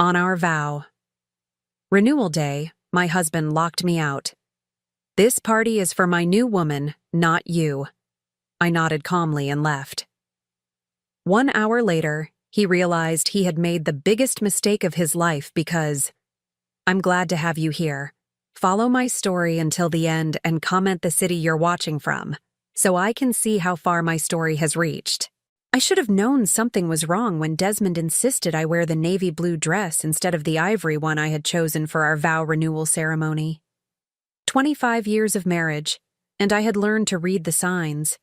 On our vow renewal day, my husband locked me out. "This party is for my new woman, not you." I nodded calmly and left. 1 hour later, he realized he had made the biggest mistake of his life because I'm glad to have you here. Follow my story until the end and comment the city you're watching from, so I can see how far my story has reached. I should have known something was wrong when Desmond insisted I wear the navy blue dress instead of the ivory one I had chosen for our vow renewal ceremony. 25 years of marriage, and I had learned to read the signs.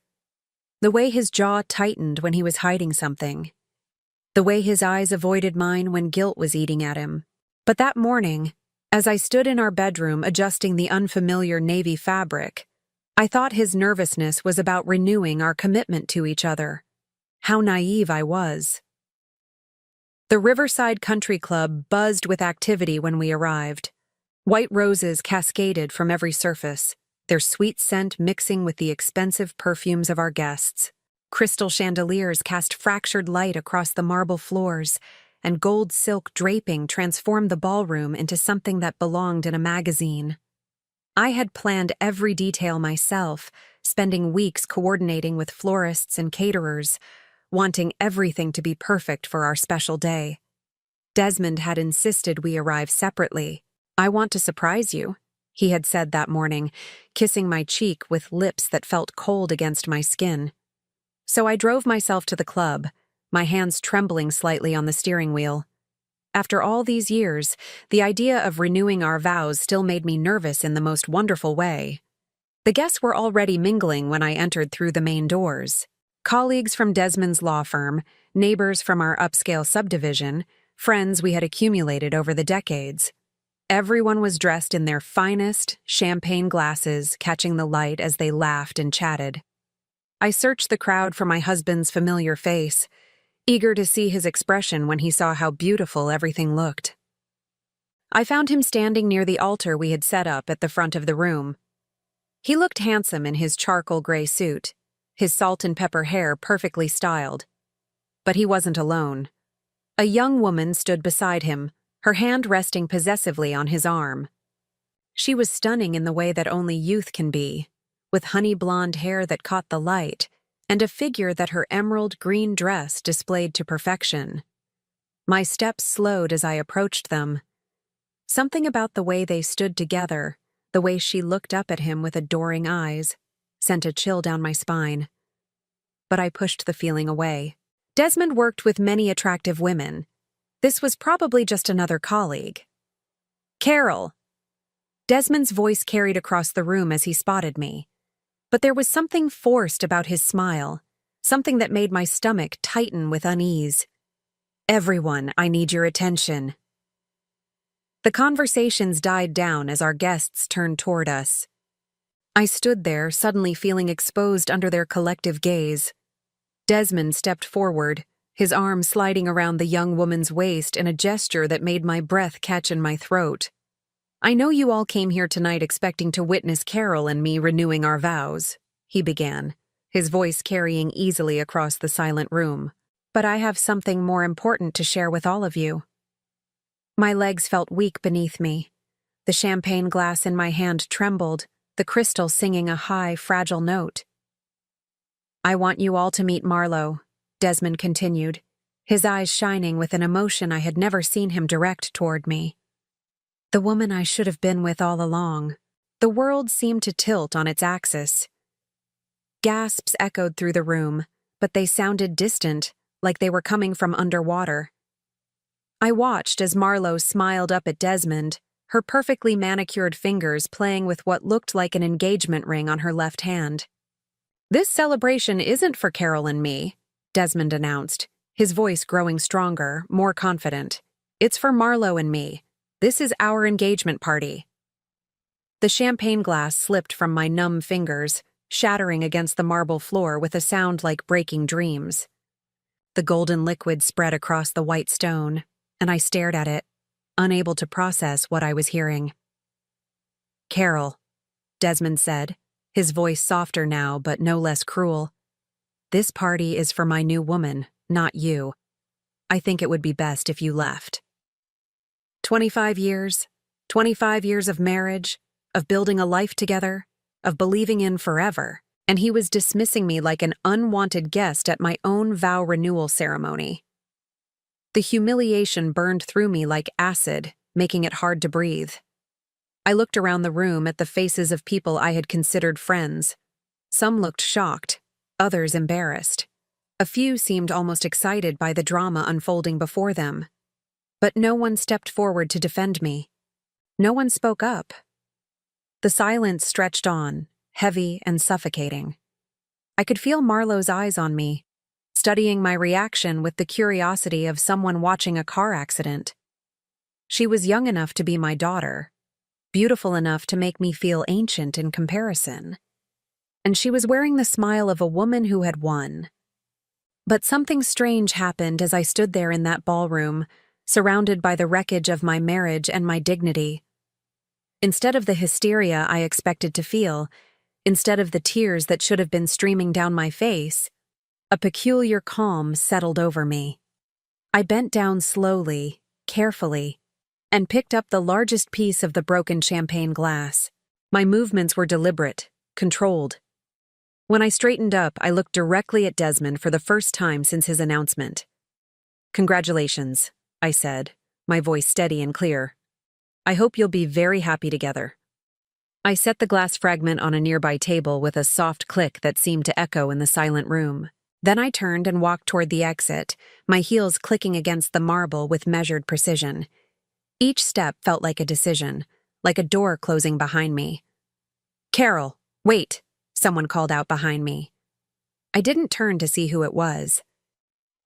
The way his jaw tightened when he was hiding something. The way his eyes avoided mine when guilt was eating at him. But that morning, as I stood in our bedroom adjusting the unfamiliar navy fabric, I thought his nervousness was about renewing our commitment to each other. How naive I was. The Riverside Country Club buzzed with activity when we arrived. White roses cascaded from every surface, their sweet scent mixing with the expensive perfumes of our guests. Crystal chandeliers cast fractured light across the marble floors, and gold silk draping transformed the ballroom into something that belonged in a magazine. I had planned every detail myself, spending weeks coordinating with florists and caterers, wanting everything to be perfect for our special day. Desmond had insisted we arrive separately. "I want to surprise you," he had said that morning, kissing my cheek with lips that felt cold against my skin. So I drove myself to the club, my hands trembling slightly on the steering wheel. After all these years, the idea of renewing our vows still made me nervous in the most wonderful way. The guests were already mingling when I entered through the main doors. Colleagues from Desmond's law firm, neighbors from our upscale subdivision, friends we had accumulated over the decades. Everyone was dressed in their finest, champagne glasses, catching the light as they laughed and chatted. I searched the crowd for my husband's familiar face, eager to see his expression when he saw how beautiful everything looked. I found him standing near the altar we had set up at the front of the room. He looked handsome in his charcoal gray suit, his salt and pepper hair perfectly styled. But he wasn't alone. A young woman stood beside him, her hand resting possessively on his arm. She was stunning in the way that only youth can be, with honey blonde hair that caught the light, and a figure that her emerald green dress displayed to perfection. My steps slowed as I approached them. Something about the way they stood together, the way she looked up at him with adoring eyes, sent a chill down my spine. But I pushed the feeling away. Desmond worked with many attractive women. This was probably just another colleague. "Carol!" Desmond's voice carried across the room as he spotted me. But there was something forced about his smile, something that made my stomach tighten with unease. "Everyone, I need your attention." The conversations died down as our guests turned toward us. I stood there, suddenly feeling exposed under their collective gaze. Desmond stepped forward, his arm sliding around the young woman's waist in a gesture that made my breath catch in my throat. "I know you all came here tonight expecting to witness Carol and me renewing our vows," he began, his voice carrying easily across the silent room. "But I have something more important to share with all of you." My legs felt weak beneath me. The champagne glass in my hand trembled, the crystal singing a high, fragile note. "I want you all to meet Marlowe," Desmond continued, his eyes shining with an emotion I had never seen him direct toward me. "The woman I should have been with all along." The world seemed to tilt on its axis. Gasps echoed through the room, but they sounded distant, like they were coming from underwater. I watched as Marlowe smiled up at Desmond, her perfectly manicured fingers playing with what looked like an engagement ring on her left hand. "This celebration isn't for Carol and me," Desmond announced, his voice growing stronger, more confident. "It's for Marlowe and me. This is our engagement party." The champagne glass slipped from my numb fingers, shattering against the marble floor with a sound like breaking dreams. The golden liquid spread across the white stone, and I stared at it, unable to process what I was hearing. "Carol," Desmond said, his voice softer now but no less cruel. "This party is for my new woman, not you. I think it would be best if you left." 25 years. 25 years of marriage, of building a life together, of believing in forever. And he was dismissing me like an unwanted guest at my own vow renewal ceremony. The humiliation burned through me like acid, making it hard to breathe. I looked around the room at the faces of people I had considered friends. Some looked shocked, others embarrassed. A few seemed almost excited by the drama unfolding before them. But no one stepped forward to defend me. No one spoke up. The silence stretched on, heavy and suffocating. I could feel Marlowe's eyes on me, studying my reaction with the curiosity of someone watching a car accident. She was young enough to be my daughter, beautiful enough to make me feel ancient in comparison. And she was wearing the smile of a woman who had won. But something strange happened as I stood there in that ballroom, surrounded by the wreckage of my marriage and my dignity. Instead of the hysteria I expected to feel, instead of the tears that should have been streaming down my face, a peculiar calm settled over me. I bent down slowly, carefully, and picked up the largest piece of the broken champagne glass. My movements were deliberate, controlled. When I straightened up, I looked directly at Desmond for the first time since his announcement. "Congratulations," I said, my voice steady and clear. "I hope you'll be very happy together." I set the glass fragment on a nearby table with a soft click that seemed to echo in the silent room. Then I turned and walked toward the exit, my heels clicking against the marble with measured precision. Each step felt like a decision, like a door closing behind me. "Carol, wait," someone called out behind me. I didn't turn to see who it was.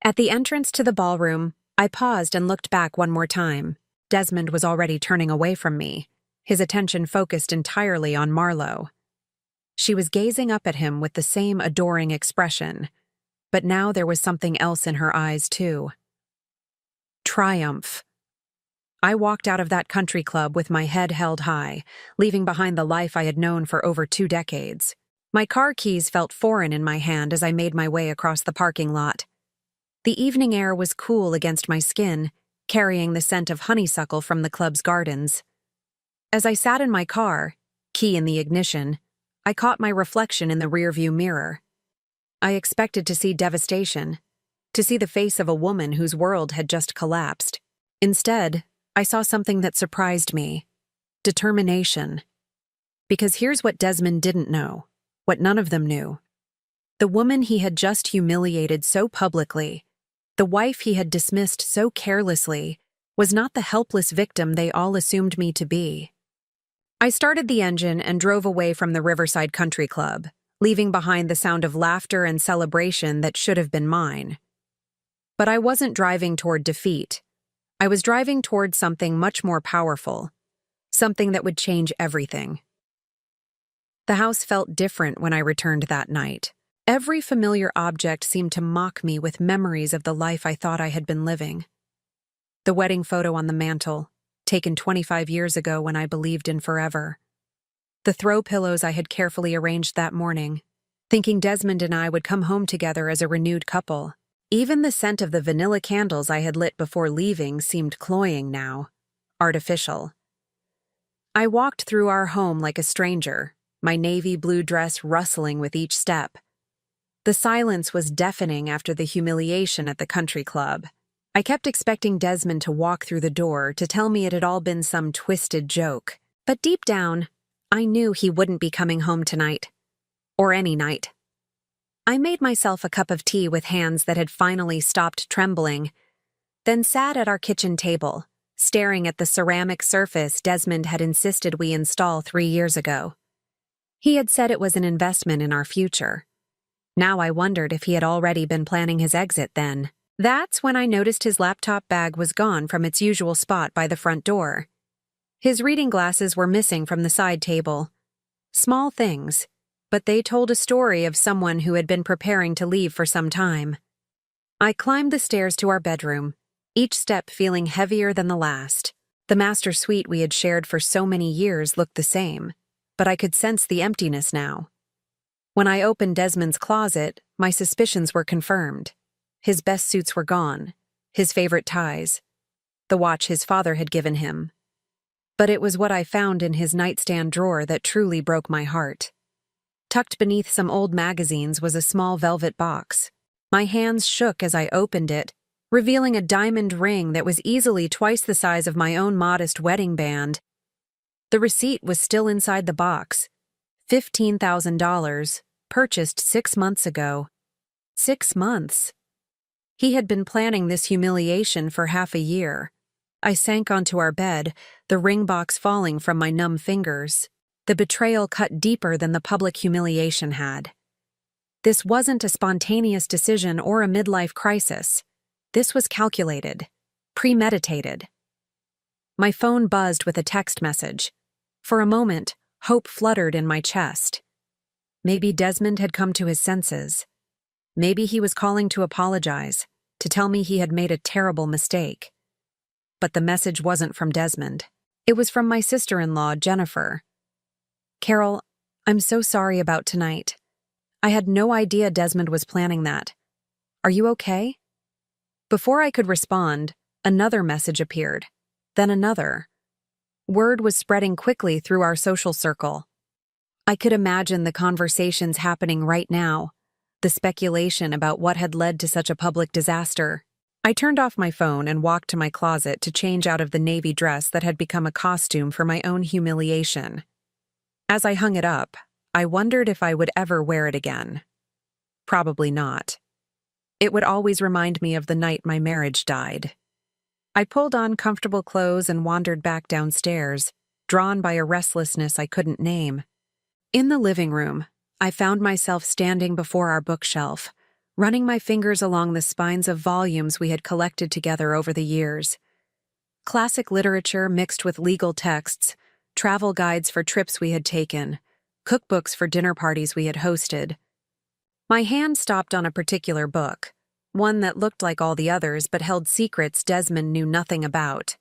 At the entrance to the ballroom, I paused and looked back one more time. Desmond was already turning away from me, his attention focused entirely on Marlowe. She was gazing up at him with the same adoring expression, but now there was something else in her eyes too. Triumph. I walked out of that country club with my head held high, leaving behind the life I had known for over 2 decades. My car keys felt foreign in my hand as I made my way across the parking lot. The evening air was cool against my skin, carrying the scent of honeysuckle from the club's gardens. As I sat in my car, key in the ignition, I caught my reflection in the rearview mirror. I expected to see devastation, to see the face of a woman whose world had just collapsed. Instead, I saw something that surprised me: determination. Because here's what Desmond didn't know, what none of them knew. The woman he had just humiliated so publicly, the wife he had dismissed so carelessly, was not the helpless victim they all assumed me to be. I started the engine and drove away from the Riverside Country Club, leaving behind the sound of laughter and celebration that should have been mine. But I wasn't driving toward defeat. I was driving toward something much more powerful, something that would change everything. The house felt different when I returned that night. Every familiar object seemed to mock me with memories of the life I thought I had been living. The wedding photo on the mantel, taken 25 years ago when I believed in forever. The throw pillows I had carefully arranged that morning, thinking Desmond and I would come home together as a renewed couple. Even the scent of the vanilla candles I had lit before leaving seemed cloying now, artificial. I walked through our home like a stranger, my navy blue dress rustling with each step. The silence was deafening after the humiliation at the country club. I kept expecting Desmond to walk through the door to tell me it had all been some twisted joke. But deep down, I knew he wouldn't be coming home tonight. Or any night. I made myself a cup of tea with hands that had finally stopped trembling, then sat at our kitchen table, staring at the ceramic surface Desmond had insisted we install 3 years ago. He had said it was an investment in our future. Now I wondered if he had already been planning his exit then. That's when I noticed his laptop bag was gone from its usual spot by the front door. His reading glasses were missing from the side table. Small things, but they told a story of someone who had been preparing to leave for some time. I climbed the stairs to our bedroom, each step feeling heavier than the last. The master suite we had shared for so many years looked the same, but I could sense the emptiness now. When I opened Desmond's closet, my suspicions were confirmed. His best suits were gone, his favorite ties. the watch his father had given him. But it was what I found in his nightstand drawer that truly broke my heart. Tucked beneath some old magazines was a small velvet box. My hands shook as I opened it, revealing a diamond ring that was easily twice the size of my own modest wedding band. The receipt was still inside the box. $15,000, purchased 6 months ago. 6 months. He had been planning this humiliation for half a year. I sank onto our bed, the ring box falling from my numb fingers. The betrayal cut deeper than the public humiliation had. This wasn't a spontaneous decision or a midlife crisis. This was calculated, premeditated. My phone buzzed with a text message. For a moment, hope fluttered in my chest. Maybe Desmond had come to his senses. Maybe he was calling to apologize, to tell me he had made a terrible mistake. But the message wasn't from Desmond. It was from my sister-in-law, Jennifer. Carol, I'm so sorry about tonight. I had no idea Desmond was planning that. Are you okay? Before I could respond, another message appeared. Then another. Word was spreading quickly through our social circle. I could imagine the conversations happening right now, the speculation about what had led to such a public disaster. I turned off my phone and walked to my closet to change out of the navy dress that had become a costume for my own humiliation. As I hung it up, I wondered if I would ever wear it again. Probably not. It would always remind me of the night my marriage died. I pulled on comfortable clothes and wandered back downstairs, drawn by a restlessness I couldn't name. In the living room, I found myself standing before our bookshelf, running my fingers along the spines of volumes we had collected together over the years. Classic literature mixed with legal texts, travel guides for trips we had taken, cookbooks for dinner parties we had hosted. My hand stopped on a particular book, one that looked like all the others but held secrets Desmond knew nothing about.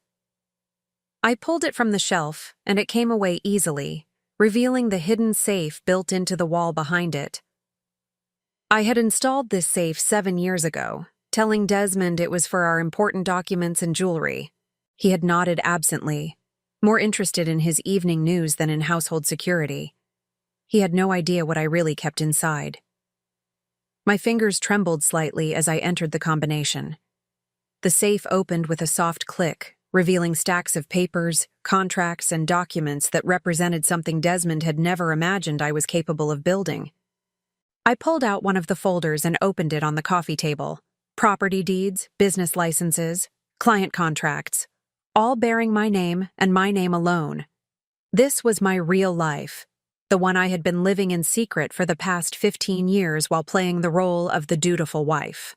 I pulled it from the shelf, and it came away easily, revealing the hidden safe built into the wall behind it. I had installed this safe 7 years ago, telling Desmond it was for our important documents and jewelry. He had nodded absently, more interested in his evening news than in household security. He had no idea what I really kept inside. My fingers trembled slightly as I entered the combination. The safe opened with a soft click, revealing stacks of papers, contracts, and documents that represented something Desmond had never imagined I was capable of building. I pulled out one of the folders and opened it on the coffee table. Property deeds, business licenses, client contracts, all bearing my name and my name alone. This was my real life, the one I had been living in secret for the past 15 years while playing the role of the dutiful wife.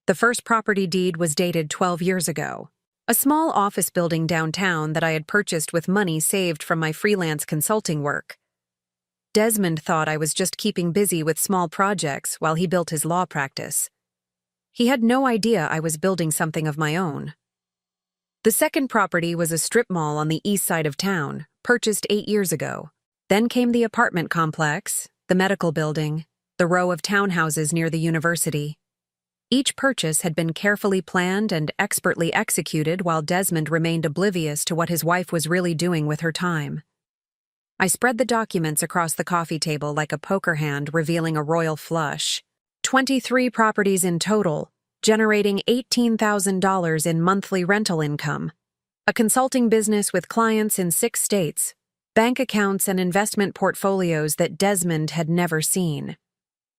The first property deed was dated 12 years ago. A small office building downtown that I had purchased with money saved from my freelance consulting work. Desmond thought I was just keeping busy with small projects while he built his law practice. He had no idea I was building something of my own. The second property was a strip mall on the east side of town, purchased 8 years ago. Then came the apartment complex, the medical building, the row of townhouses near the university. Each purchase had been carefully planned and expertly executed while Desmond remained oblivious to what his wife was really doing with her time. I spread the documents across the coffee table like a poker hand revealing a royal flush. 23 properties in total, generating $18,000 in monthly rental income. A consulting business with clients in 6 states, bank accounts and investment portfolios that Desmond had never seen.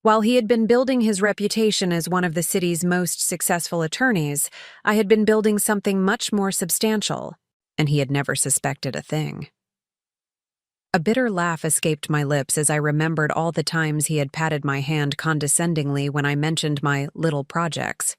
While he had been building his reputation as one of the city's most successful attorneys, I had been building something much more substantial, and he had never suspected a thing. A bitter laugh escaped my lips as I remembered all the times he had patted my hand condescendingly when I mentioned my little projects.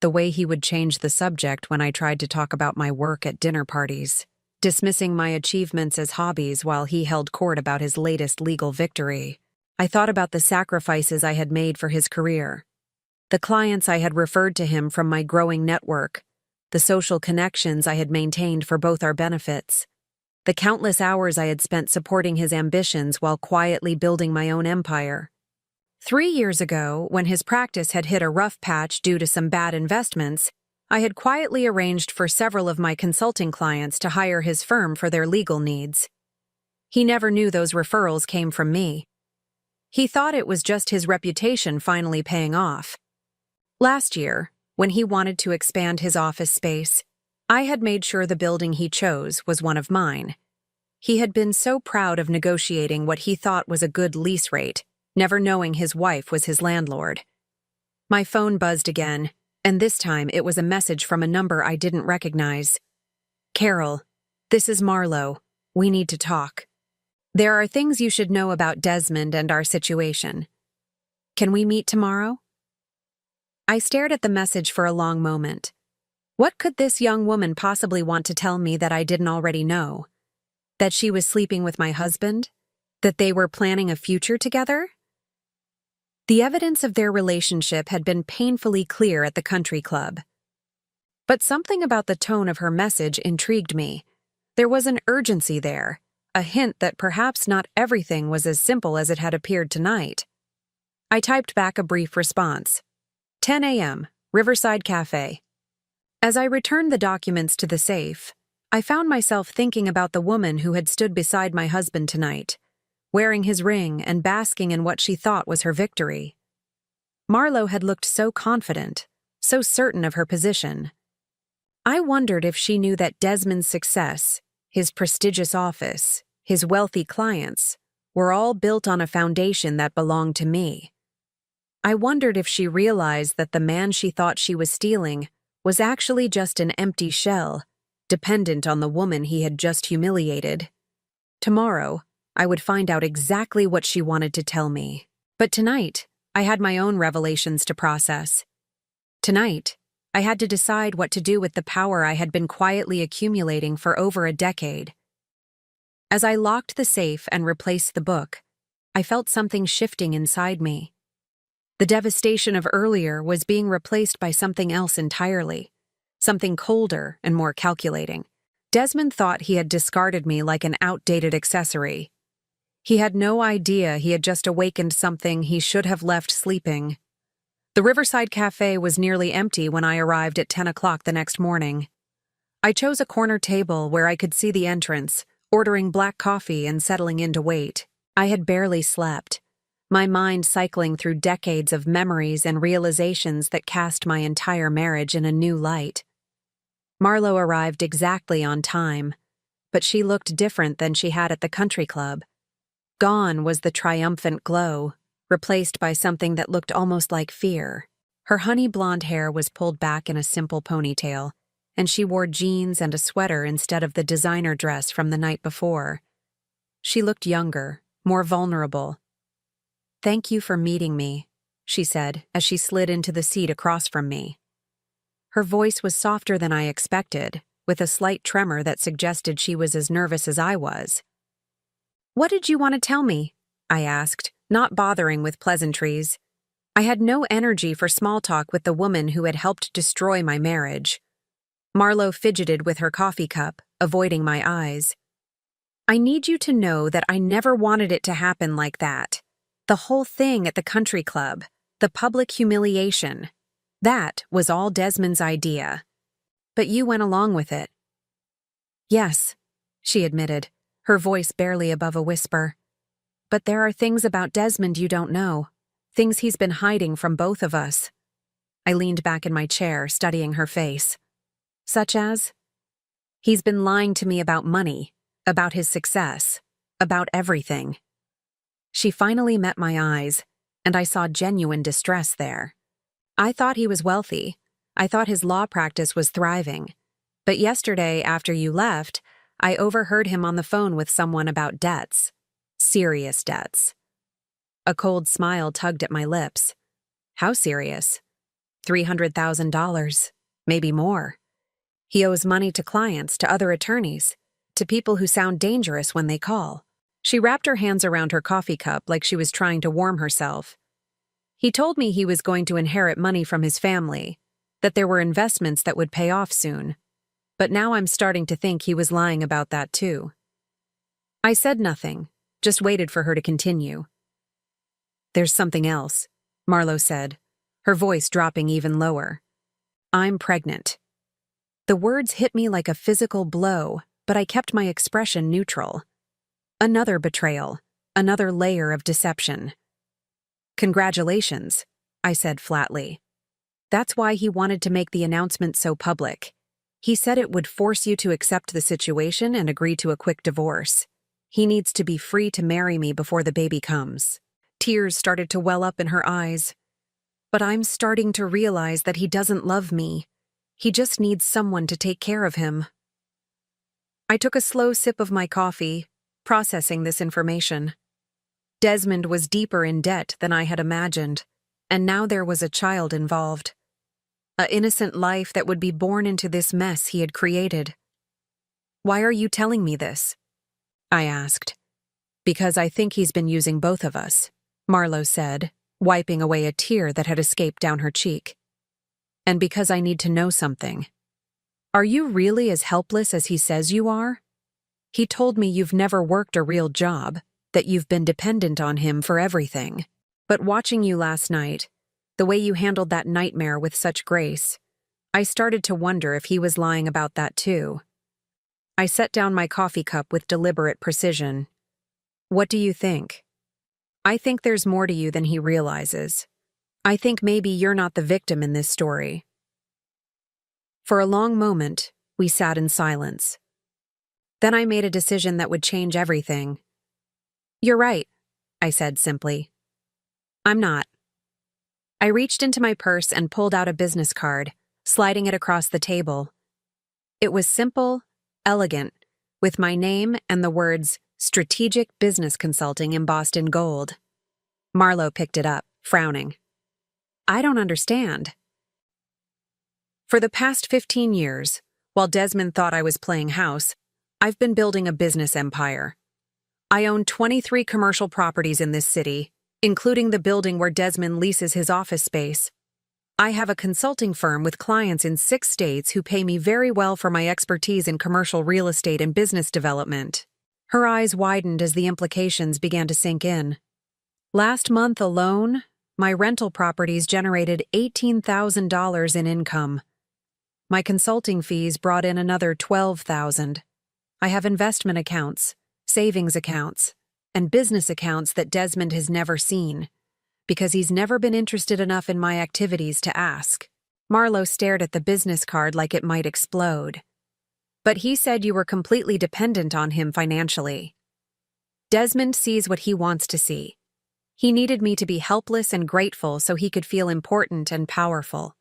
The way he would change the subject when I tried to talk about my work at dinner parties, dismissing my achievements as hobbies while he held court about his latest legal victory. I thought about the sacrifices I had made for his career, the clients I had referred to him from my growing network, the social connections I had maintained for both our benefits, the countless hours I had spent supporting his ambitions while quietly building my own empire. 3 years ago, when his practice had hit a rough patch due to some bad investments, I had quietly arranged for several of my consulting clients to hire his firm for their legal needs. He never knew those referrals came from me. He thought it was just his reputation finally paying off. Last year, when he wanted to expand his office space, I had made sure the building he chose was one of mine. He had been so proud of negotiating what he thought was a good lease rate, never knowing his wife was his landlord. My phone buzzed again, and this time it was a message from a number I didn't recognize. "Carol, this is Marlo. We need to talk. There are things you should know about Desmond and our situation. Can we meet tomorrow?" I stared at the message for a long moment. What could this young woman possibly want to tell me that I didn't already know? That she was sleeping with my husband? That they were planning a future together? The evidence of their relationship had been painfully clear at the country club. But something about the tone of her message intrigued me. There was an urgency there, a hint that perhaps not everything was as simple as it had appeared tonight. I typed back a brief response. 10 a.m., Riverside Cafe. As I returned the documents to the safe, I found myself thinking about the woman who had stood beside my husband tonight, wearing his ring and basking in what she thought was her victory. Marlo had looked so confident, so certain of her position. I wondered if she knew that Desmond's success, his prestigious office, his wealthy clients, were all built on a foundation that belonged to me. I wondered if she realized that the man she thought she was stealing was actually just an empty shell, dependent on the woman he had just humiliated. Tomorrow, I would find out exactly what she wanted to tell me. But tonight, I had my own revelations to process. Tonight, I had to decide what to do with the power I had been quietly accumulating for over a decade. As I locked the safe and replaced the book, I felt something shifting inside me. The devastation of earlier was being replaced by something else entirely, something colder and more calculating. Desmond thought he had discarded me like an outdated accessory. He had no idea he had just awakened something he should have left sleeping. The Riverside Cafe was nearly empty when I arrived at 10 o'clock the next morning. I chose a corner table where I could see the entrance, ordering black coffee and settling in to wait. I had barely slept, my mind cycling through decades of memories and realizations that cast my entire marriage in a new light. Marlo arrived exactly on time, but she looked different than she had at the country club. Gone was the triumphant glow, replaced by something that looked almost like fear. Her honey blonde hair was pulled back in a simple ponytail, and she wore jeans and a sweater instead of the designer dress from the night before. She looked younger, more vulnerable. "Thank you for meeting me," she said as she slid into the seat across from me. Her voice was softer than I expected, with a slight tremor that suggested she was as nervous as I was. "What did you want to tell me?" I asked, not bothering with pleasantries. I had no energy for small talk with the woman who had helped destroy my marriage. Marlo fidgeted with her coffee cup, avoiding my eyes. "I need you to know that I never wanted it to happen like that. The whole thing at the country club, the public humiliation, that was all Desmond's idea. But you went along with it." "Yes," she admitted, her voice barely above a whisper. "But there are things about Desmond you don't know, things he's been hiding from both of us." I leaned back in my chair, studying her face. "Such as?" "He's been lying to me about money, about his success, about everything." She finally met my eyes, and I saw genuine distress there. I thought he was wealthy. I thought his law practice was thriving. But yesterday, after you left, I overheard him on the phone with someone about debts. Serious debts. A cold smile tugged at my lips. How serious? $300,000, maybe more. He owes money to clients, to other attorneys, to people who sound dangerous when they call. She wrapped her hands around her coffee cup like she was trying to warm herself. He told me he was going to inherit money from his family, that there were investments that would pay off soon. But now I'm starting to think he was lying about that too. I said nothing, just waited for her to continue. "There's something else," Marlo said, her voice dropping even lower. I'm pregnant. The words hit me like a physical blow, but I kept my expression neutral. Another betrayal, another layer of deception. Congratulations, I said flatly. That's why he wanted to make the announcement so public. He said it would force you to accept the situation and agree to a quick divorce. He needs to be free to marry me before the baby comes. Tears started to well up in her eyes. But I'm starting to realize that he doesn't love me. He just needs someone to take care of him. I took a slow sip of my coffee, processing this information. Desmond was deeper in debt than I had imagined, and now there was a child involved. An innocent life that would be born into this mess he had created. Why are you telling me this? I asked. Because I think he's been using both of us, Marlo said, wiping away a tear that had escaped down her cheek. And because I need to know something. Are you really as helpless as he says you are? He told me you've never worked a real job, that you've been dependent on him for everything. But watching you last night, the way you handled that nightmare with such grace, I started to wonder if he was lying about that too. I set down my coffee cup with deliberate precision. What do you think? I think there's more to you than he realizes. I think maybe you're not the victim in this story. For a long moment, we sat in silence. Then I made a decision that would change everything. You're right, I said simply. I'm not. I reached into my purse and pulled out a business card, sliding it across the table. It was simple, elegant, with my name and the words Strategic Business Consulting embossed in gold. Marlo picked it up, frowning. I don't understand. For the past 15 years, while Desmond thought I was playing house, I've been building a business empire. I own 23 commercial properties in this city, including the building where Desmond leases his office space. I have a consulting firm with clients in 6 states who pay me very well for my expertise in commercial real estate and business development. Her eyes widened as the implications began to sink in. Last month alone, my rental properties generated $18,000 in income. My consulting fees brought in another $12,000. I have investment accounts, savings accounts, and business accounts that Desmond has never seen, because he's never been interested enough in my activities to ask. Marlo stared at the business card like it might explode. But he said you were completely dependent on him financially. Desmond sees what he wants to see. He needed me to be helpless and grateful so he could feel important and powerful.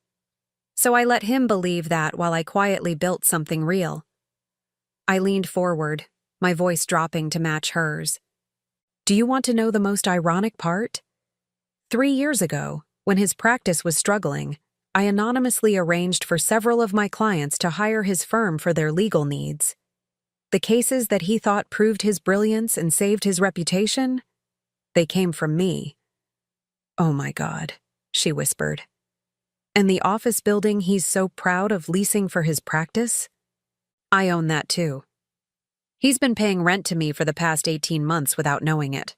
So I let him believe that while I quietly built something real. I leaned forward, my voice dropping to match hers. Do you want to know the most ironic part? 3 years ago, when his practice was struggling, I anonymously arranged for several of my clients to hire his firm for their legal needs. The cases that he thought proved his brilliance and saved his reputation, they came from me. Oh my God, she whispered. And the office building he's so proud of leasing for his practice? I own that too. He's been paying rent to me for the past 18 months without knowing it.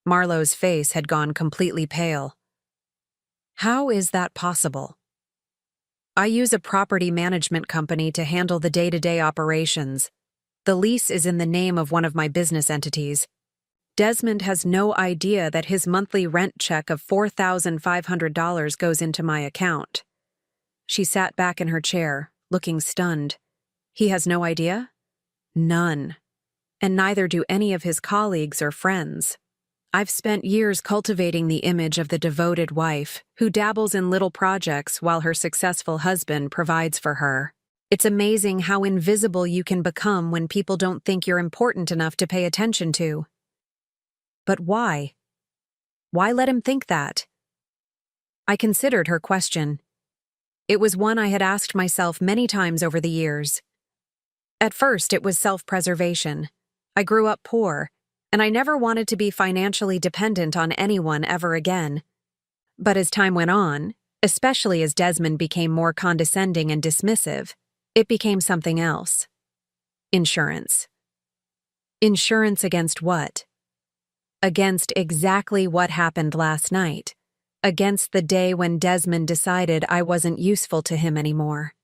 Marlo's face had gone completely pale. How is that possible? I use a property management company to handle the day-to-day operations. The lease is in the name of one of my business entities. Desmond has no idea that his monthly rent check of $4,500 goes into my account. She sat back in her chair, looking stunned. He has no idea? None. And neither do any of his colleagues or friends. I've spent years cultivating the image of the devoted wife who dabbles in little projects while her successful husband provides for her. It's amazing how invisible you can become when people don't think you're important enough to pay attention to. But why? Why let him think that? I considered her question. It was one I had asked myself many times over the years. At first, it was self-preservation. I grew up poor, and I never wanted to be financially dependent on anyone ever again. But as time went on, especially as Desmond became more condescending and dismissive, it became something else. Insurance. Insurance against what? Against exactly what happened last night. against the day when Desmond decided I wasn't useful to him anymore.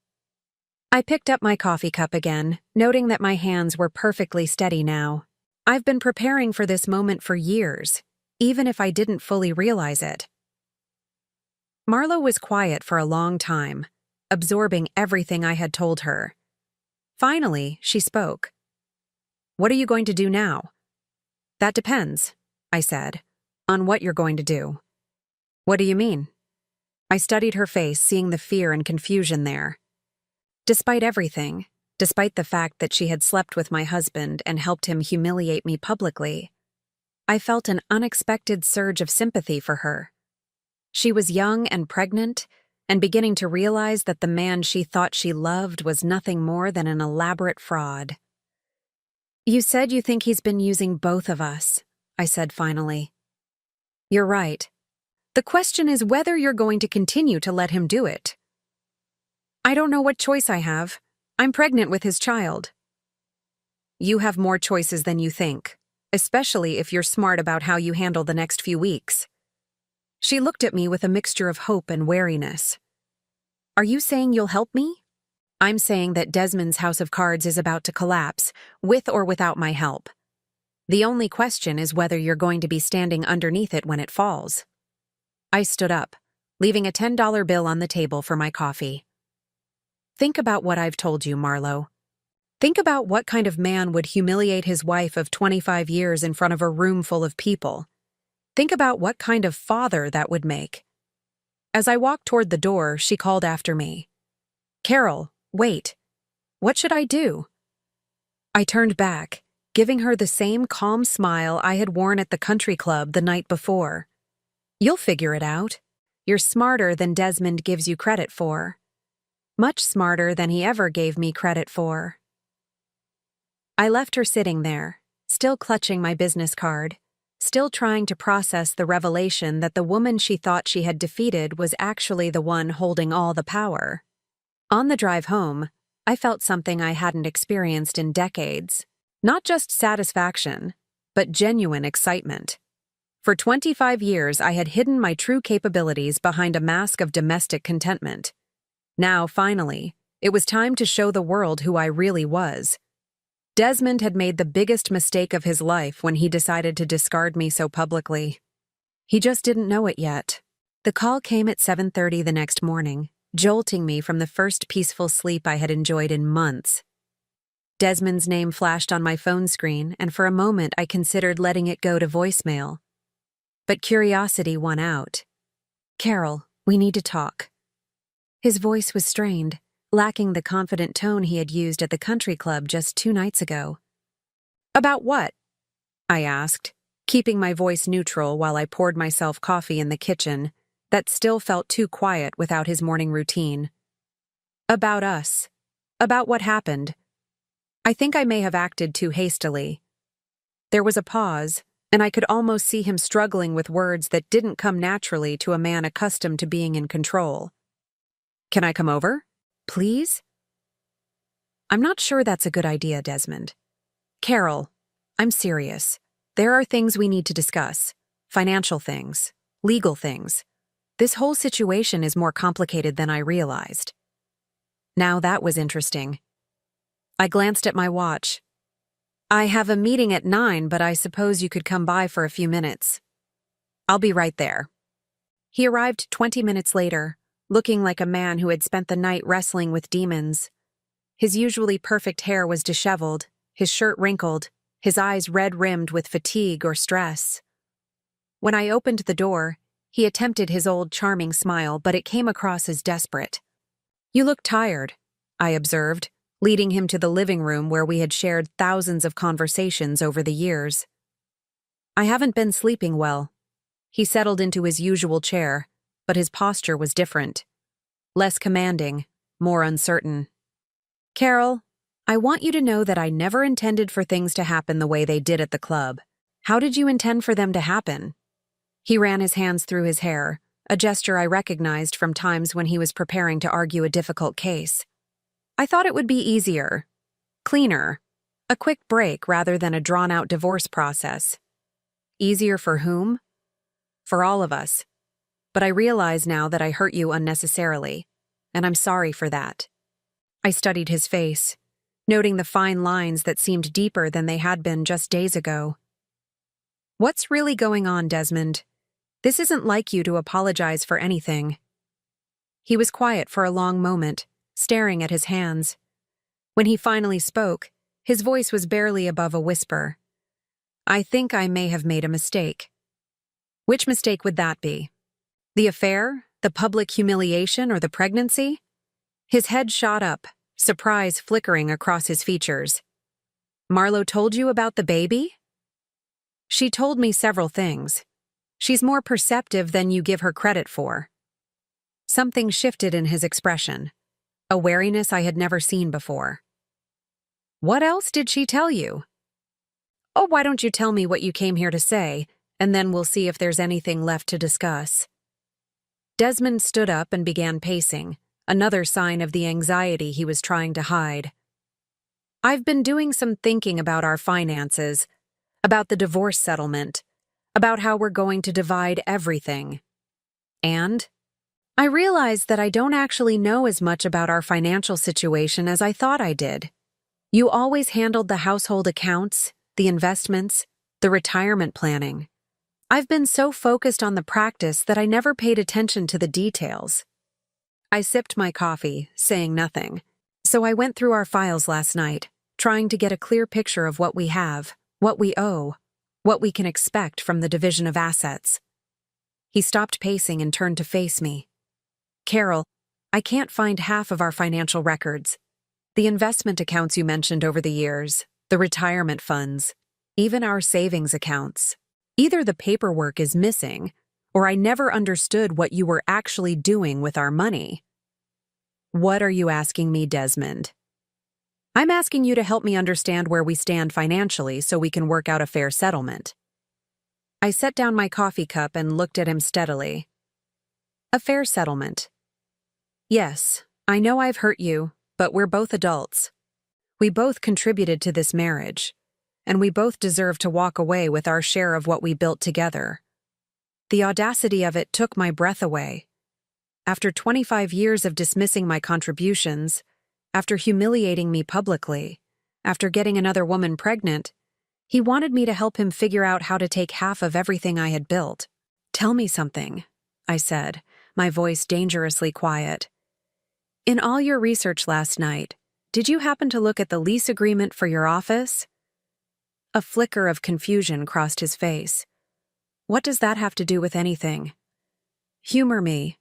I picked up my coffee cup again, noting that my hands were perfectly steady now. I've been preparing for this moment for years, even if I didn't fully realize it. Marlo was quiet for a long time, absorbing everything I had told her. Finally, she spoke. "What are you going to do now?" "That depends," I said, "on what you're going to do." "What do you mean?" I studied her face, seeing the fear and confusion there. Despite everything, despite the fact that she had slept with my husband and helped him humiliate me publicly, I felt an unexpected surge of sympathy for her. She was young and pregnant, and beginning to realize that the man she thought she loved was nothing more than an elaborate fraud. "You said you think he's been using both of us," I said finally. "You're right. The question is whether you're going to continue to let him do it." "I don't know what choice I have. I'm pregnant with his child." "You have more choices than you think, especially if you're smart about how you handle the next few weeks." She looked at me with a mixture of hope and wariness. "Are you saying you'll help me?" "I'm saying that Desmond's house of cards is about to collapse, with or without my help. The only question is whether you're going to be standing underneath it when it falls." I stood up, leaving a $10 bill on the table for my coffee. "Think about what I've told you, Marlo. Think about what kind of man would humiliate his wife of 25 years in front of a room full of people. Think about what kind of father that would make." As I walked toward the door, she called after me. "Carol, wait. What should I do?" I turned back, giving her the same calm smile I had worn at the country club the night before. "You'll figure it out. You're smarter than Desmond gives you credit for. Much smarter than he ever gave me credit for." I left her sitting there, still clutching my business card, still trying to process the revelation that the woman she thought she had defeated was actually the one holding all the power. On the drive home, I felt something I hadn't experienced in decades. Not just satisfaction, but genuine excitement. For 25 years, I had hidden my true capabilities behind a mask of domestic contentment. Now, finally, it was time to show the world who I really was. Desmond had made the biggest mistake of his life when he decided to discard me so publicly. He just didn't know it yet. The call came at 7:30 the next morning, jolting me from the first peaceful sleep I had enjoyed in months. Desmond's name flashed on my phone screen, and for a moment I considered letting it go to voicemail. But curiosity won out. "Carol, we need to talk." His voice was strained, lacking the confident tone he had used at the country club just 2 nights ago. "About what?" I asked, keeping my voice neutral while I poured myself coffee in the kitchen that still felt too quiet without his morning routine. "About us. About what happened. I think I may have acted too hastily." There was a pause, and I could almost see him struggling with words that didn't come naturally to a man accustomed to being in control. "Can I come over? Please?" "I'm not sure that's a good idea, Desmond." "Carol, I'm serious. There are things we need to discuss. Financial things. Legal things. This whole situation is more complicated than I realized." Now that was interesting. I glanced at my watch. "I have a meeting at 9, but I suppose you could come by for a few minutes." "I'll be right there." He arrived 20 minutes later, looking like a man who had spent the night wrestling with demons. His usually perfect hair was disheveled, his shirt wrinkled, his eyes red-rimmed with fatigue or stress. When I opened the door, he attempted his old charming smile, but it came across as desperate. "You look tired," I observed, leading him to the living room where we had shared thousands of conversations over the years. "I haven't been sleeping well." He settled into his usual chair, but his posture was different. Less commanding, more uncertain. "Carol, I want you to know that I never intended for things to happen the way they did at the club. How did you intend for them to happen?" He ran his hands through his hair, a gesture I recognized from times when he was preparing to argue a difficult case. "I thought it would be easier, cleaner, a quick break rather than a drawn-out divorce process." "Easier for whom?" "For all of us. but I realize now that I hurt you unnecessarily, and I'm sorry for that. I studied his face, noting the fine lines that seemed deeper than they had been just days ago. What's really going on, Desmond? This isn't like you to apologize for anything. He was quiet for a long moment, staring at his hands. When he finally spoke, his voice was barely above a whisper. I think I may have made a mistake. Which mistake would that be? The affair, the public humiliation, or the pregnancy? His head shot up, surprise flickering across his features. Marlo told you about the baby? She told me several things. She's more perceptive than you give her credit for. Something shifted in his expression, a wariness I had never seen before. What else did she tell you? Oh, why don't you tell me what you came here to say, and then we'll see if there's anything left to discuss. Desmond stood up and began pacing, another sign of the anxiety he was trying to hide. I've been doing some thinking about our finances, about the divorce settlement, about how we're going to divide everything. And I realized that I don't actually know as much about our financial situation as I thought I did. You always handled the household accounts, the investments, the retirement planning. I've been so focused on the practice that I never paid attention to the details. I sipped my coffee, saying nothing. So I went through our files last night, trying to get a clear picture of what we have, what we owe, what we can expect from the division of assets. He stopped pacing and turned to face me. Carol, I can't find half of our financial records. The investment accounts you mentioned over the years, the retirement funds, even our savings accounts. Either the paperwork is missing, or I never understood what you were actually doing with our money. What are you asking me, Desmond? I'm asking you to help me understand where we stand financially so we can work out a fair settlement. I set down my coffee cup and looked at him steadily. A fair settlement. Yes, I know I've hurt you, but we're both adults. We both contributed to this marriage, and we both deserve to walk away with our share of what we built together. The audacity of it took my breath away. After 25 years of dismissing my contributions, after humiliating me publicly, after getting another woman pregnant, he wanted me to help him figure out how to take half of everything I had built. Tell me something, I said, my voice dangerously quiet. In all your research last night, did you happen to look at the lease agreement for your office? A flicker of confusion crossed his face. What does that have to do with anything? Humor me.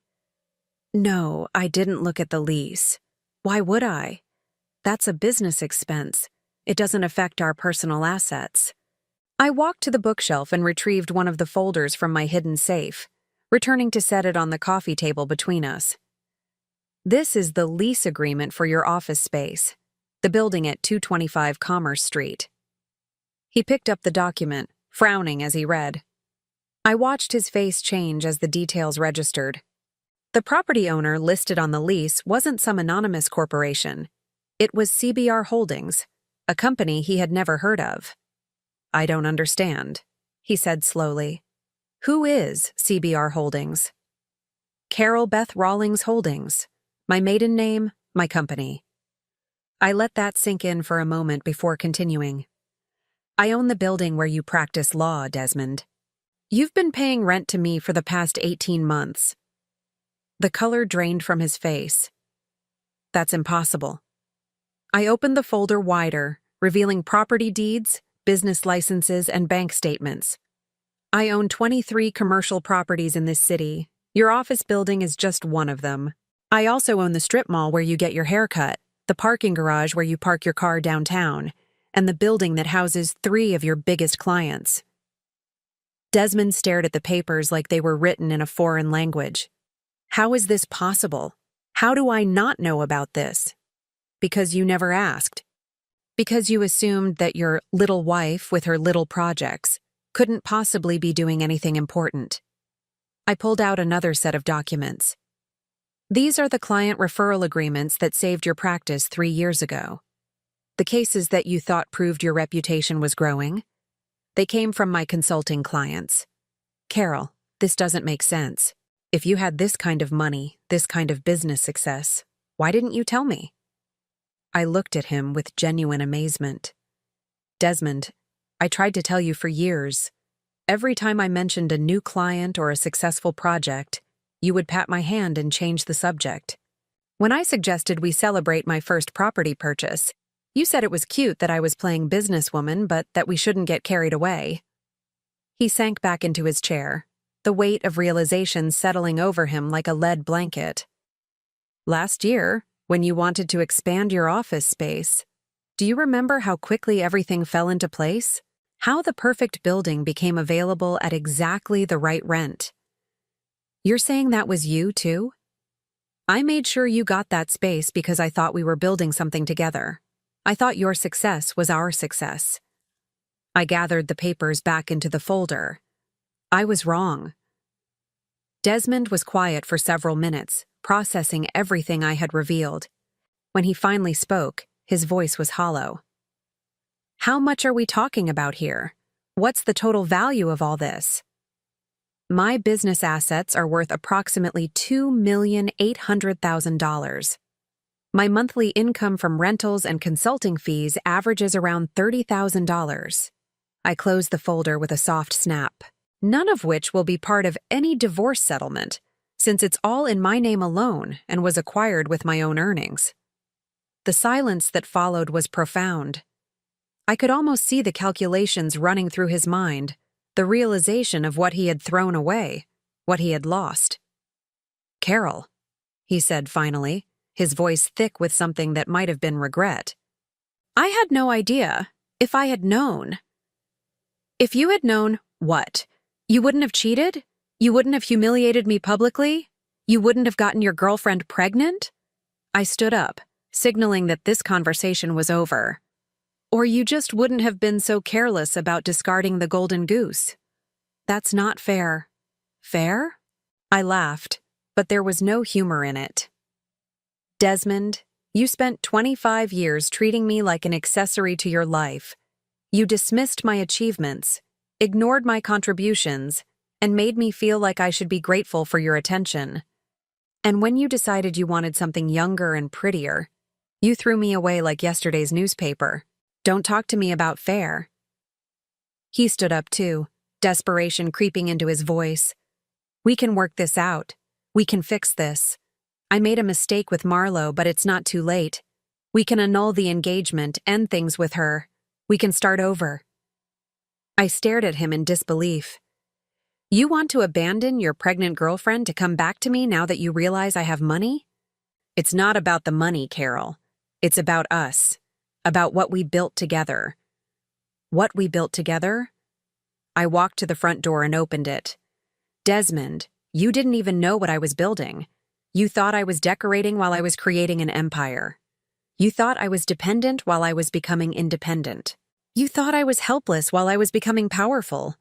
No, I didn't look at the lease. Why would I? That's a business expense. It doesn't affect our personal assets. I walked to the bookshelf and retrieved one of the folders from my hidden safe, returning to set it on the coffee table between us. This is the lease agreement for your office space, the building at 225 Commerce Street. He picked up the document, frowning as he read. I watched his face change as the details registered. The property owner listed on the lease wasn't some anonymous corporation. It was CBR Holdings, a company he had never heard of. I don't understand, he said slowly. Who is CBR Holdings? Carol Beth Rawlings Holdings. My maiden name, my company. I let that sink in for a moment before continuing. I own the building where you practice law, Desmond. You've been paying rent to me for the past 18 months. The color drained from his face. That's impossible. I opened the folder wider, revealing property deeds, business licenses, and bank statements. I own 23 commercial properties in this city. Your office building is just one of them. I also own the strip mall where you get your hair cut, the parking garage where you park your car downtown, and the building that houses 3 of your biggest clients. Desmond stared at the papers like they were written in a foreign language. How is this possible? How do I not know about this? Because you never asked. Because you assumed that your little wife with her little projects couldn't possibly be doing anything important. I pulled out another set of documents. These are the client referral agreements that saved your practice 3 years ago. The cases that you thought proved your reputation was growing. They came from my consulting clients. Carol, this doesn't make sense. If you had this kind of money, this kind of business success, why didn't you tell me? I looked at him with genuine amazement. Desmond, I tried to tell you for years. Every time I mentioned a new client or a successful project, you would pat my hand and change the subject. When I suggested we celebrate my first property purchase, you said it was cute that I was playing businesswoman, but that we shouldn't get carried away. He sank back into his chair, the weight of realization settling over him like a lead blanket. Last year, when you wanted to expand your office space, do you remember how quickly everything fell into place? How the perfect building became available at exactly the right rent? You're saying that was you, too? I made sure you got that space because I thought we were building something together. I thought your success was our success. I gathered the papers back into the folder. I was wrong. Desmond was quiet for several minutes, processing everything I had revealed. When he finally spoke, his voice was hollow. How much are we talking about here? What's the total value of all this? My business assets are worth approximately $2,800,000. My monthly income from rentals and consulting fees averages around $30,000. I closed the folder with a soft snap, none of which will be part of any divorce settlement, since it's all in my name alone and was acquired with my own earnings. The silence that followed was profound. I could almost see the calculations running through his mind, the realization of what he had thrown away, what he had lost. "Carol," he said finally, his voice thick with something that might have been regret. "I had no idea. If I had known." "If you had known, what? You wouldn't have cheated? You wouldn't have humiliated me publicly? You wouldn't have gotten your girlfriend pregnant?" I stood up, signaling that this conversation was over. "Or you just wouldn't have been so careless about discarding the golden goose. That's not fair." "Fair?" I laughed, but there was no humor in it. "Desmond, you spent 25 years treating me like an accessory to your life. You dismissed my achievements, ignored my contributions, and made me feel like I should be grateful for your attention. And when you decided you wanted something younger and prettier, you threw me away like yesterday's newspaper. Don't talk to me about fair." He stood up too, desperation creeping into his voice. "We can work this out. We can fix this. I made a mistake with Marlo, but it's not too late. We can annul the engagement, end things with her. We can start over." I stared at him in disbelief. "You want to abandon your pregnant girlfriend to come back to me now that you realize I have money?" "It's not about the money, Carol. It's about us. About what we built together." "What we built together?" I walked to the front door and opened it. "Desmond, you didn't even know what I was building. You thought I was decorating while I was creating an empire. You thought I was dependent while I was becoming independent. You thought I was helpless while I was becoming powerful."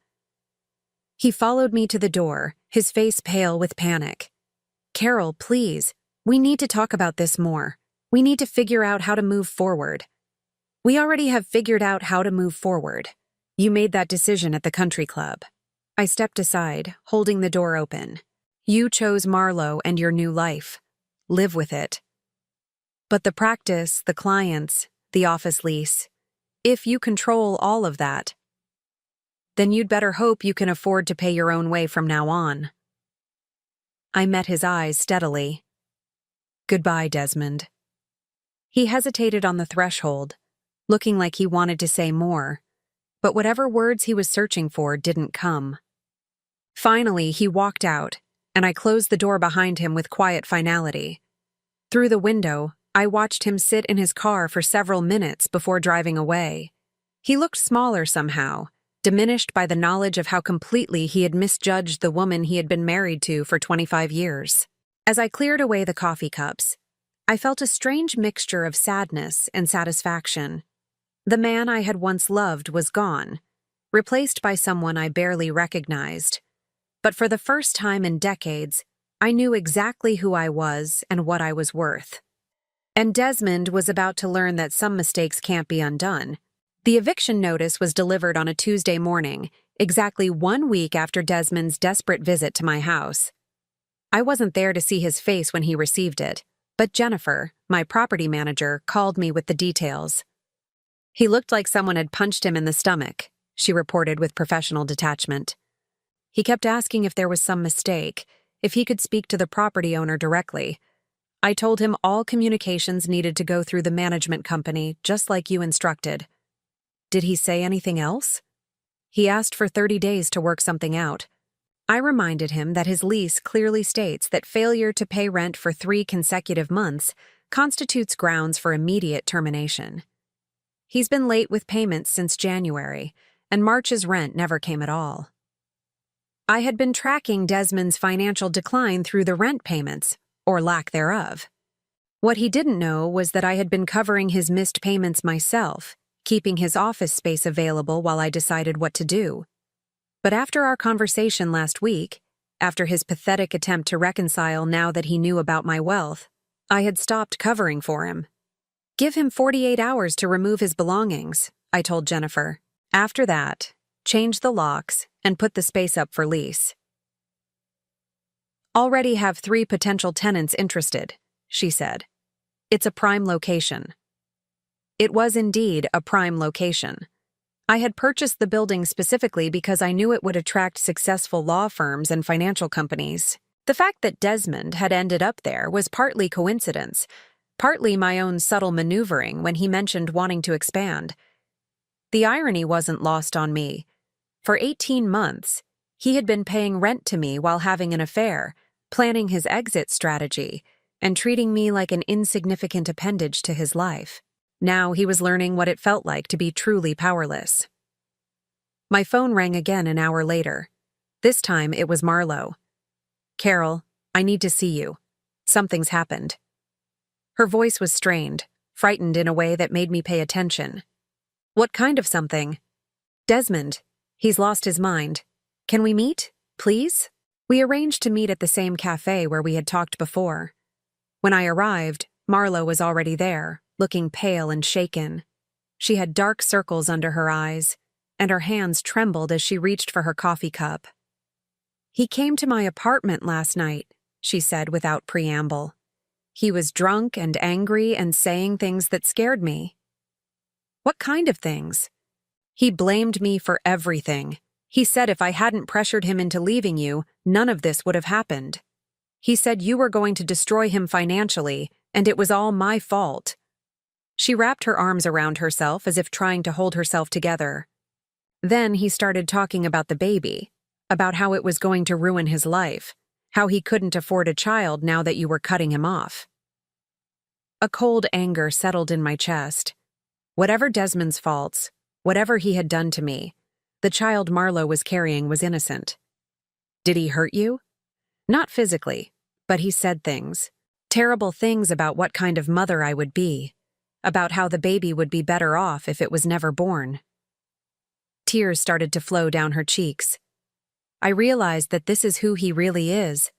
He followed me to the door, his face pale with panic. "Carol, please, we need to talk about this more. We need to figure out how to move forward." "We already have figured out how to move forward. You made that decision at the country club." I stepped aside, holding the door open. "You chose Marlo and your new life. Live with it. But the practice, the clients, the office lease, if you control all of that, then you'd better hope you can afford to pay your own way from now on." I met his eyes steadily. "Goodbye, Desmond." He hesitated on the threshold, looking like he wanted to say more, but whatever words he was searching for didn't come. Finally, he walked out, and I closed the door behind him with quiet finality. Through the window, I watched him sit in his car for several minutes before driving away. He looked smaller somehow, diminished by the knowledge of how completely he had misjudged the woman he had been married to for 25 years. As I cleared away the coffee cups, I felt a strange mixture of sadness and satisfaction. The man I had once loved was gone, replaced by someone I barely recognized. But for the first time in decades, I knew exactly who I was and what I was worth. And Desmond was about to learn that some mistakes can't be undone. The eviction notice was delivered on a Tuesday morning, exactly 1 week after Desmond's desperate visit to my house. I wasn't there to see his face when he received it, but Jennifer, my property manager, called me with the details. He looked like someone had punched him in the stomach, she reported with professional detachment. He kept asking if there was some mistake, if he could speak to the property owner directly. I told him all communications needed to go through the management company, just like you instructed. Did he say anything else? He asked for 30 days to work something out. I reminded him that his lease clearly states that failure to pay rent for 3 consecutive months constitutes grounds for immediate termination. He's been late with payments since January, and March's rent never came at all. I had been tracking Desmond's financial decline through the rent payments, or lack thereof. What he didn't know was that I had been covering his missed payments myself, keeping his office space available while I decided what to do. But after our conversation last week, after his pathetic attempt to reconcile now that he knew about my wealth, I had stopped covering for him. Give him 48 hours to remove his belongings, I told Jennifer. After that, change the locks and put the space up for lease. Already have 3 potential tenants interested, she said. It's a prime location. It was indeed a prime location. I had purchased the building specifically because I knew it would attract successful law firms and financial companies. The fact that Desmond had ended up there was partly coincidence, partly my own subtle maneuvering when he mentioned wanting to expand. The irony wasn't lost on me. For 18 months, he had been paying rent to me while having an affair, planning his exit strategy, and treating me like an insignificant appendage to his life. Now he was learning what it felt like to be truly powerless. My phone rang again an hour later. This time it was Marlo. "Carol, I need to see you. Something's happened." Her voice was strained, frightened in a way that made me pay attention. "What kind of something?" "Desmond. He's lost his mind. Can we meet, please?" We arranged to meet at the same cafe where we had talked before. When I arrived, Marlo was already there, looking pale and shaken. She had dark circles under her eyes, and her hands trembled as she reached for her coffee cup. "He came to my apartment last night," she said without preamble. "He was drunk and angry and saying things that scared me." "What kind of things?" "He blamed me for everything. He said if I hadn't pressured him into leaving you, none of this would have happened. He said you were going to destroy him financially, and it was all my fault." She wrapped her arms around herself as if trying to hold herself together. Then he started talking about the baby, about how it was going to ruin his life, how he couldn't afford a child now that you were cutting him off. A cold anger settled in my chest. Whatever Desmond's faults, whatever he had done to me, the child Marlo was carrying was innocent. Did he hurt you? Not physically, but he said things. Terrible things about what kind of mother I would be, about how the baby would be better off if it was never born. Tears started to flow down her cheeks. I realized that this is who he really is,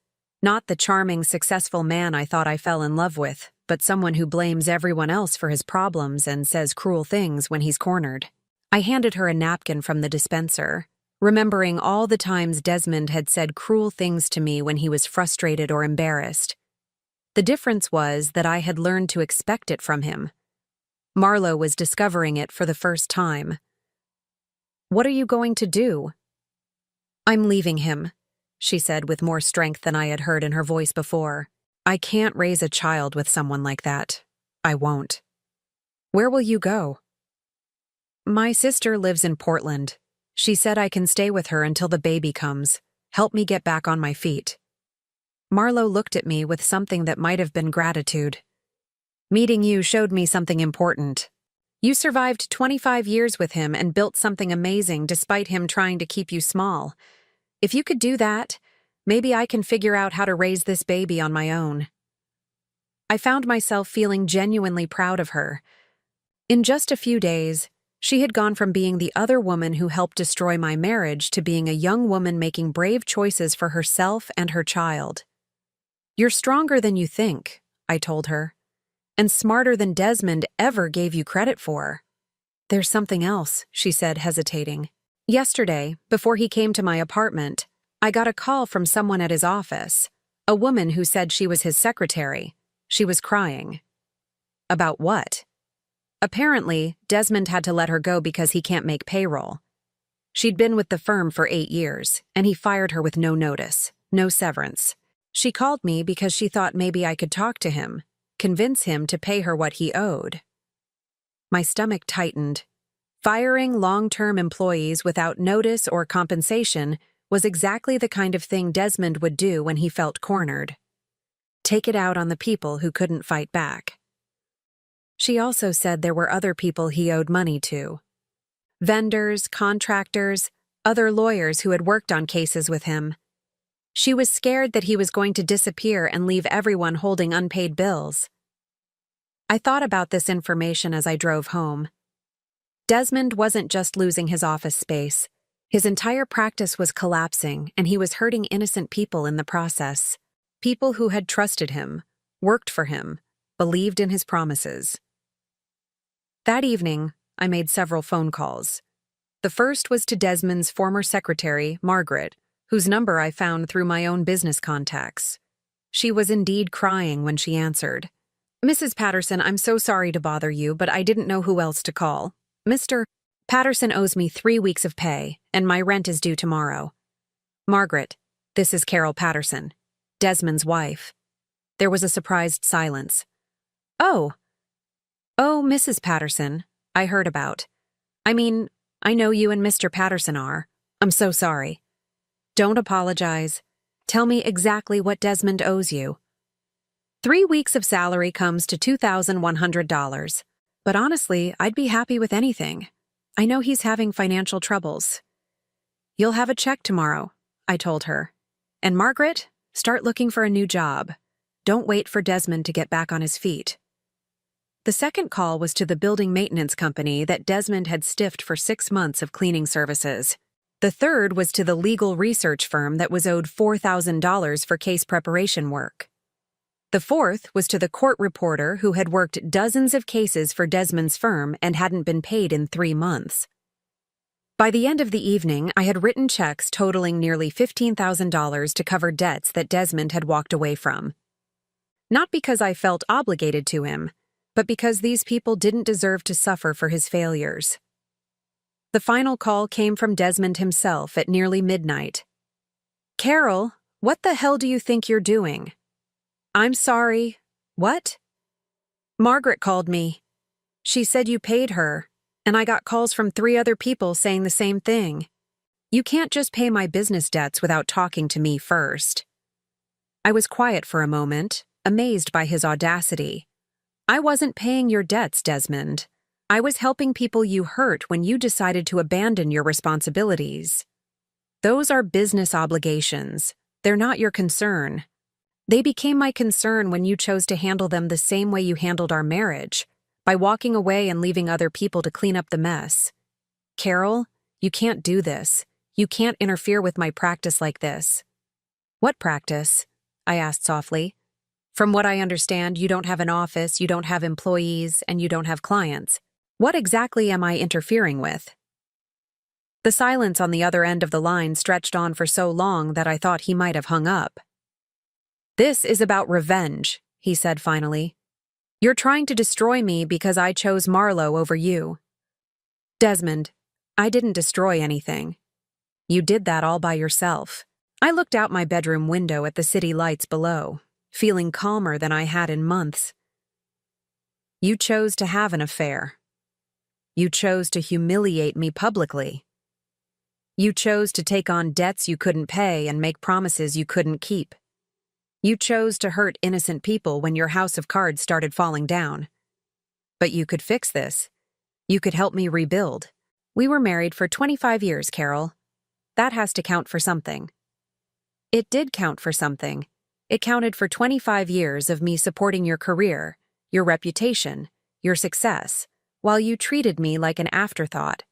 not the charming, successful man I thought I fell in love with, but someone who blames everyone else for his problems and says cruel things when he's cornered. I handed her a napkin from the dispenser, remembering all the times Desmond had said cruel things to me when he was frustrated or embarrassed. The difference was that I had learned to expect it from him. Marlo was discovering it for the first time. "What are you going to do?" "I'm leaving him," she said with more strength than I had heard in her voice before. "I can't raise a child with someone like that. I won't." "Where will you go?" "My sister lives in Portland. She said I can stay with her until the baby comes. Help me get back on my feet." Marlo looked at me with something that might have been gratitude. "Meeting you showed me something important. You survived 25 years with him and built something amazing despite him trying to keep you small. If you could do that, maybe I can figure out how to raise this baby on my own." I found myself feeling genuinely proud of her. In just a few days, she had gone from being the other woman who helped destroy my marriage to being a young woman making brave choices for herself and her child. "You're stronger than you think," I told her, "and smarter than Desmond ever gave you credit for." "There's something else," she said, hesitating. "Yesterday, before he came to my apartment, I got a call from someone at his office, A woman who said she was his secretary. She was crying. About what? Apparently, Desmond had to let her go because he can't make payroll. She'd been with the firm for 8 years, and he fired her with no notice, no severance. She called me because she thought maybe I could talk to him, convince him to pay her what he owed. My stomach tightened. Firing long-term employees without notice or compensation was exactly the kind of thing Desmond would do when he felt cornered. Take it out on the people who couldn't fight back. She also said there were other people he owed money to. Vendors, contractors, other lawyers who had worked on cases with him. She was scared that he was going to disappear and leave everyone holding unpaid bills. I thought about this information as I drove home. Desmond wasn't just losing his office space. His entire practice was collapsing, and he was hurting innocent people in the process. People who had trusted him, worked for him, believed in his promises. That evening, I made several phone calls. The first was to Desmond's former secretary, Margaret, whose number I found through my own business contacts. She was indeed crying when she answered. "Mrs. Patterson, I'm so sorry to bother you, but I didn't know who else to call. Mr. Patterson owes me 3 weeks of pay, and my rent is due tomorrow. Margaret, this is Carol Patterson, Desmond's wife." There was a surprised silence. Oh, Mrs. Patterson, I heard about. I mean, I know you and Mr. Patterson are. I'm so sorry. Don't apologize. Tell me exactly what Desmond owes you. 3 weeks of salary comes to $2,100. But honestly, I'd be happy with anything. I know he's having financial troubles. You'll have a check tomorrow, I told her. And Margaret, start looking for a new job. Don't wait for Desmond to get back on his feet. The second call was to the building maintenance company that Desmond had stiffed for 6 months of cleaning services. The third was to the legal research firm that was owed $4,000 for case preparation work. The fourth was to the court reporter who had worked dozens of cases for Desmond's firm and hadn't been paid in 3 months. By the end of the evening, I had written checks totaling nearly $15,000 to cover debts that Desmond had walked away from. Not because I felt obligated to him, but because these people didn't deserve to suffer for his failures. The final call came from Desmond himself at nearly midnight. "Carol, what the hell do you think you're doing?" "I'm sorry. What?" "Margaret called me. She said you paid her, and I got calls from 3 other people saying the same thing. You can't just pay my business debts without talking to me first." I was quiet for a moment, amazed by his audacity. "I wasn't paying your debts, Desmond. I was helping people you hurt when you decided to abandon your responsibilities. Those are business obligations. They're not your concern. They became my concern when you chose to handle them the same way you handled our marriage, by walking away and leaving other people to clean up the mess. Carol, you can't do this. You can't interfere with my practice like this." "What practice?" I asked softly. "From what I understand, you don't have an office, you don't have employees, and you don't have clients. What exactly am I interfering with?" The silence on the other end of the line stretched on for so long that I thought he might have hung up. "This is about revenge," he said finally. "You're trying to destroy me because I chose Marlowe over you." "Desmond, I didn't destroy anything. You did that all by yourself." I looked out my bedroom window at the city lights below, feeling calmer than I had in months. "You chose to have an affair. You chose to humiliate me publicly. You chose to take on debts you couldn't pay and make promises you couldn't keep. You chose to hurt innocent people when your house of cards started falling down. But you could fix this. You could help me rebuild. We were married for 25 years, Carol. That has to count for something." It did count for something. It counted for 25 years of me supporting your career, your reputation, your success, while you treated me like an afterthought.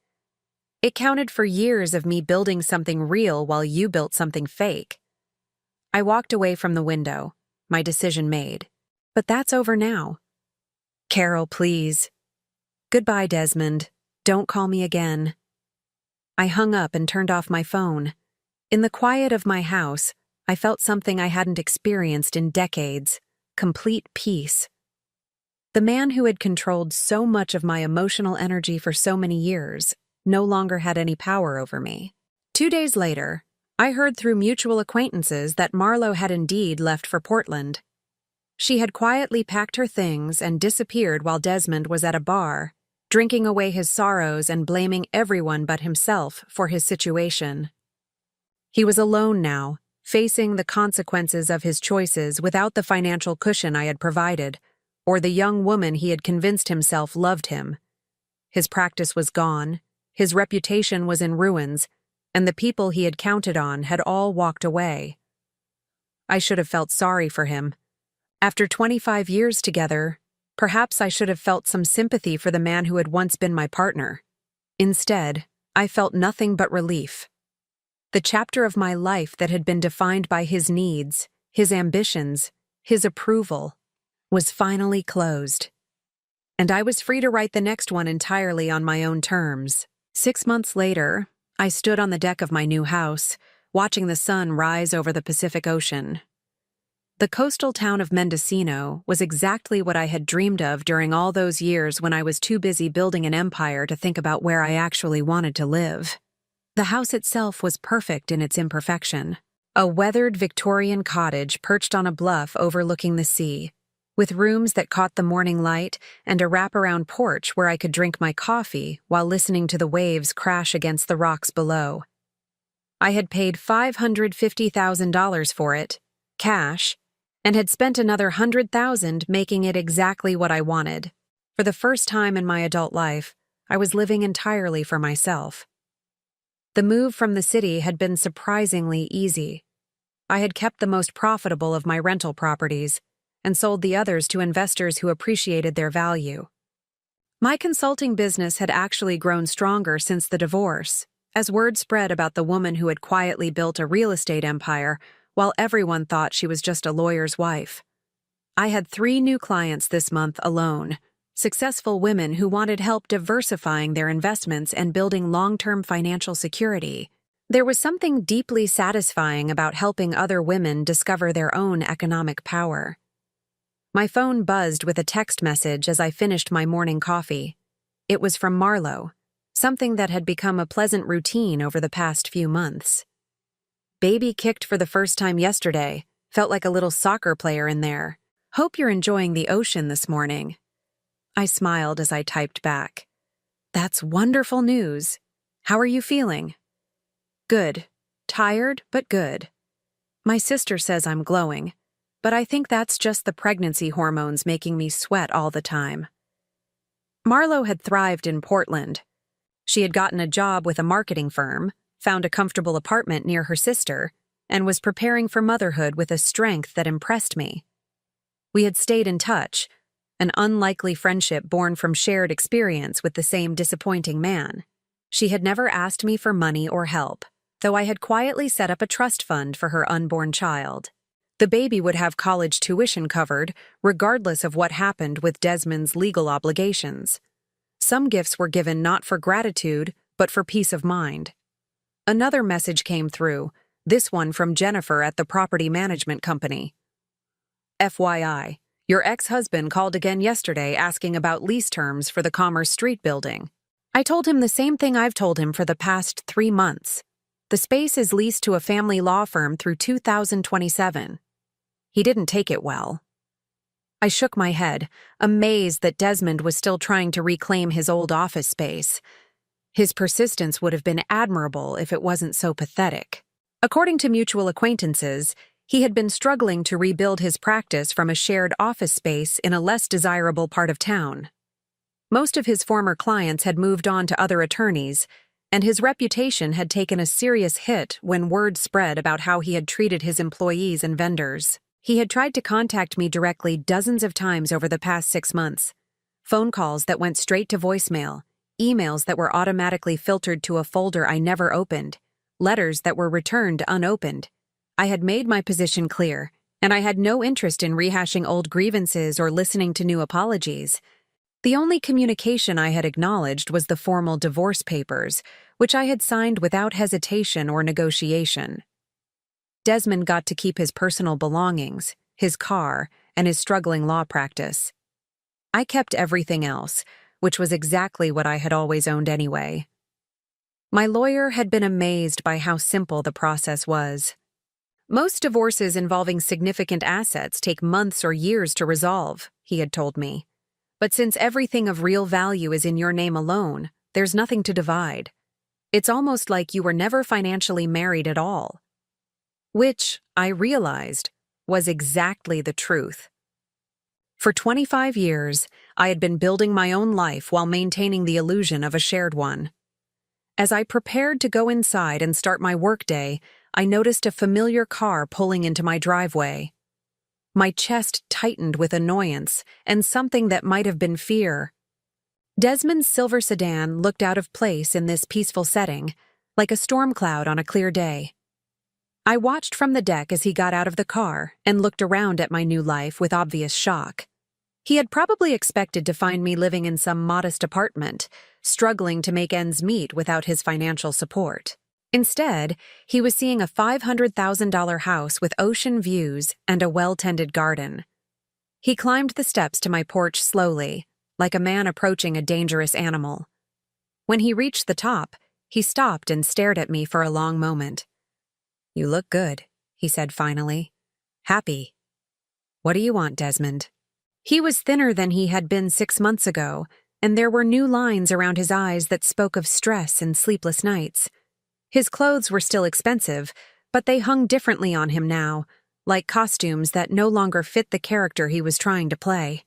It counted for years of me building something real while you built something fake. I walked away from the window, my decision made. But that's over now. "Carol, please." "Goodbye, Desmond. Don't call me again." I hung up and turned off my phone. In the quiet of my house, I felt something I hadn't experienced in decades: complete peace. The man who had controlled so much of my emotional energy for so many years no longer had any power over me. 2 days later, I heard through mutual acquaintances that Marlo had indeed left for Portland. She had quietly packed her things and disappeared while Desmond was at a bar, drinking away his sorrows and blaming everyone but himself for his situation. He was alone now, facing the consequences of his choices without the financial cushion I had provided, or the young woman he had convinced himself loved him. His practice was gone, his reputation was in ruins, and the people he had counted on had all walked away. I should have felt sorry for him. After 25 years together, perhaps I should have felt some sympathy for the man who had once been my partner. Instead, I felt nothing but relief. The chapter of my life that had been defined by his needs, his ambitions, his approval, was finally closed. And I was free to write the next one entirely on my own terms. 6 months later, I stood on the deck of my new house, watching the sun rise over the Pacific Ocean. The coastal town of Mendocino was exactly what I had dreamed of during all those years when I was too busy building an empire to think about where I actually wanted to live. The house itself was perfect in its imperfection. A weathered Victorian cottage perched on a bluff overlooking the sea, with rooms that caught the morning light and a wraparound porch where I could drink my coffee while listening to the waves crash against the rocks below. I had paid $550,000 for it, cash, and had spent another $100,000 making it exactly what I wanted. For the first time in my adult life, I was living entirely for myself. The move from the city had been surprisingly easy. I had kept the most profitable of my rental properties and sold the others to investors who appreciated their value. My consulting business had actually grown stronger since the divorce, as word spread about the woman who had quietly built a real estate empire while everyone thought she was just a lawyer's wife. I had 3 new clients this month alone, successful women who wanted help diversifying their investments and building long-term financial security. There was something deeply satisfying about helping other women discover their own economic power. My phone buzzed with a text message as I finished my morning coffee. It was from Marlo, something that had become a pleasant routine over the past few months. Baby kicked for the first time yesterday, felt like a little soccer player in there. Hope you're enjoying the ocean this morning. I smiled as I typed back. That's wonderful news. How are you feeling? Good. Tired, but good. My sister says I'm glowing, but I think that's just the pregnancy hormones making me sweat all the time. Marlo had thrived in Portland. She had gotten a job with a marketing firm, found a comfortable apartment near her sister, and was preparing for motherhood with a strength that impressed me. We had stayed in touch, an unlikely friendship born from shared experience with the same disappointing man. She had never asked me for money or help, though I had quietly set up a trust fund for her unborn child. The baby would have college tuition covered, regardless of what happened with Desmond's legal obligations. Some gifts were given not for gratitude, but for peace of mind. Another message came through, this one from Jennifer at the property management company. FYI, your ex-husband called again yesterday asking about lease terms for the Commerce Street building. I told him the same thing I've told him for the past 3 months. The space is leased to a family law firm through 2027. He didn't take it well. I shook my head, amazed that Desmond was still trying to reclaim his old office space. His persistence would have been admirable if it wasn't so pathetic. According to mutual acquaintances, he had been struggling to rebuild his practice from a shared office space in a less desirable part of town. Most of his former clients had moved on to other attorneys, and his reputation had taken a serious hit when word spread about how he had treated his employees and vendors. He had tried to contact me directly dozens of times over the past 6 months. Phone calls that went straight to voicemail, emails that were automatically filtered to a folder I never opened, letters that were returned unopened. I had made my position clear, and I had no interest in rehashing old grievances or listening to new apologies. The only communication I had acknowledged was the formal divorce papers, which I had signed without hesitation or negotiation. Desmond got to keep his personal belongings, his car, and his struggling law practice. I kept everything else, which was exactly what I had always owned anyway. My lawyer had been amazed by how simple the process was. Most divorces involving significant assets take months or years to resolve, he had told me. But since everything of real value is in your name alone, there's nothing to divide. It's almost like you were never financially married at all. Which, I realized, was exactly the truth. For 25 years, I had been building my own life while maintaining the illusion of a shared one. As I prepared to go inside and start my workday, I noticed a familiar car pulling into my driveway. My chest tightened with annoyance and something that might have been fear. Desmond's silver sedan looked out of place in this peaceful setting, like a storm cloud on a clear day. I watched from the deck as he got out of the car and looked around at my new life with obvious shock. He had probably expected to find me living in some modest apartment, struggling to make ends meet without his financial support. Instead, he was seeing a $500,000 house with ocean views and a well-tended garden. He climbed the steps to my porch slowly, like a man approaching a dangerous animal. When he reached the top, he stopped and stared at me for a long moment. "You look good," he said finally. "Happy. What do you want, Desmond?" He was thinner than he had been 6 months ago, and there were new lines around his eyes that spoke of stress and sleepless nights. His clothes were still expensive, but they hung differently on him now, like costumes that no longer fit the character he was trying to play.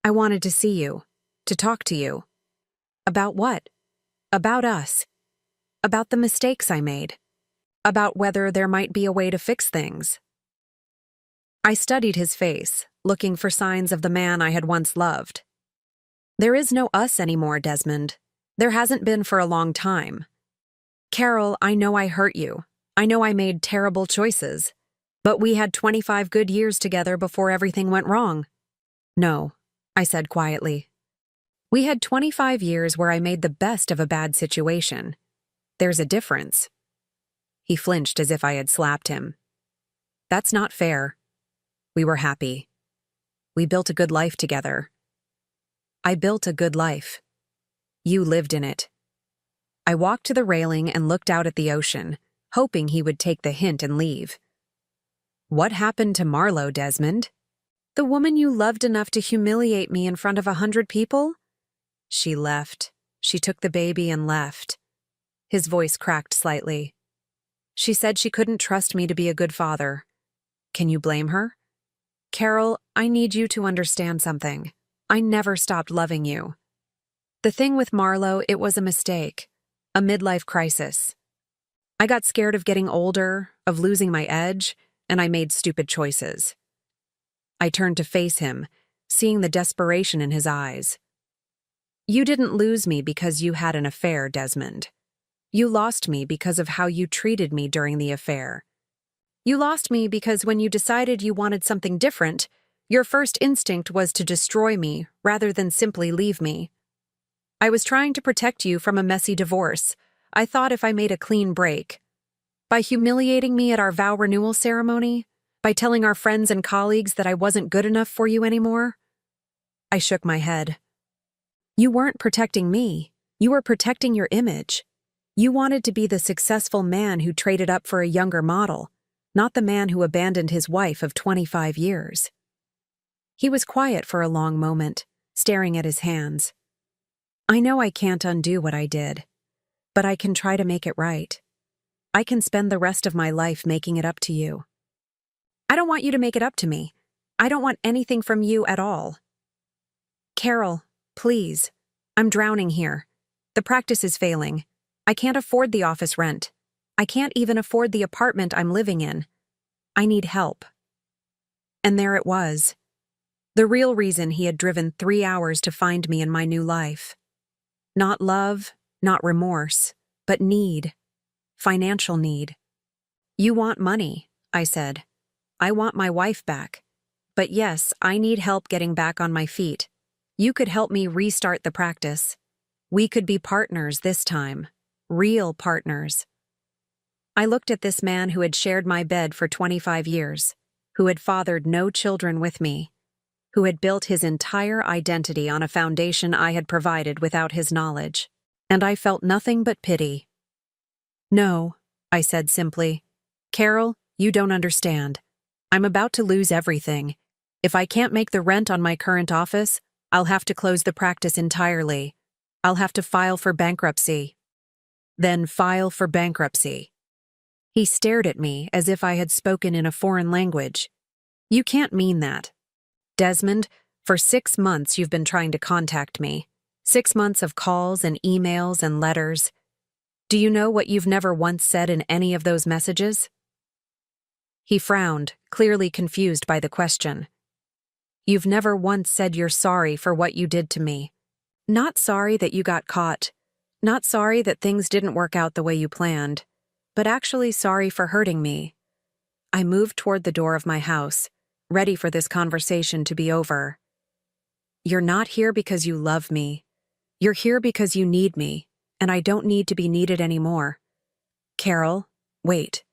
"I wanted to see you, to talk to you." "About what?" "About us. About the mistakes I made. About whether there might be a way to fix things." I studied his face, looking for signs of the man I had once loved. "There is no us anymore, Desmond. There hasn't been for a long time. Carol, I know I hurt you. I know I made terrible choices. But we had 25 good years together before everything went wrong." "No," I said quietly. "We had 25 years where I made the best of a bad situation. There's a difference." He flinched as if I had slapped him. "That's not fair. We were happy. We built a good life together." "I built a good life. You lived in it." I walked to the railing and looked out at the ocean, hoping he would take the hint and leave. "What happened to Marlo, Desmond? The woman you loved enough to humiliate me in front of 100 people? She left. She took the baby and left." His voice cracked slightly. "She said she couldn't trust me to be a good father. Can you blame her? Carol, I need you to understand something. I never stopped loving you. The thing with Marlo, it was a mistake. A midlife crisis. I got scared of getting older, of losing my edge, and I made stupid choices." I turned to face him, seeing the desperation in his eyes. "You didn't lose me because you had an affair, Desmond. You lost me because of how you treated me during the affair. You lost me because when you decided you wanted something different, your first instinct was to destroy me rather than simply leave me. I was trying to protect you from a messy divorce. I thought if I made a clean break. By humiliating me at our vow renewal ceremony, by telling our friends and colleagues that I wasn't good enough for you anymore." I shook my head. "You weren't protecting me. You were protecting your image. You wanted to be the successful man who traded up for a younger model, not the man who abandoned his wife of 25 years. He was quiet for a long moment, staring at his hands. "I know I can't undo what I did, but I can try to make it right. I can spend the rest of my life making it up to you." "I don't want you to make it up to me. I don't want anything from you at all." "Carol, please. I'm drowning here. The practice is failing. I can't afford the office rent. I can't even afford the apartment I'm living in. I need help." And there it was. The real reason he had driven 3 hours to find me in my new life. Not love, not remorse, but need. Financial need. "You want money," I said. "I want my wife back. But yes, I need help getting back on my feet. You could help me restart the practice. We could be partners this time. Real partners." I looked at this man who had shared my bed for 25 years, who had fathered no children with me, who had built his entire identity on a foundation I had provided without his knowledge, and I felt nothing but pity. "No," I said simply. "Carol, you don't understand. I'm about to lose everything. If I can't make the rent on my current office, I'll have to close the practice entirely. I'll have to file for bankruptcy." "Then file for bankruptcy." He stared at me as if I had spoken in a foreign language. "You can't mean that. Desmond, for 6 months you've been trying to contact me. 6 months of calls and emails and letters. Do you know what you've never once said in any of those messages?" He frowned, clearly confused by the question. "You've never once said you're sorry for what you did to me. Not sorry that you got caught. Not sorry that things didn't work out the way you planned, but actually sorry for hurting me." I moved toward the door of my house, ready for this conversation to be over. "You're not here because you love me. You're here because you need me, and I don't need to be needed anymore. Carol, wait.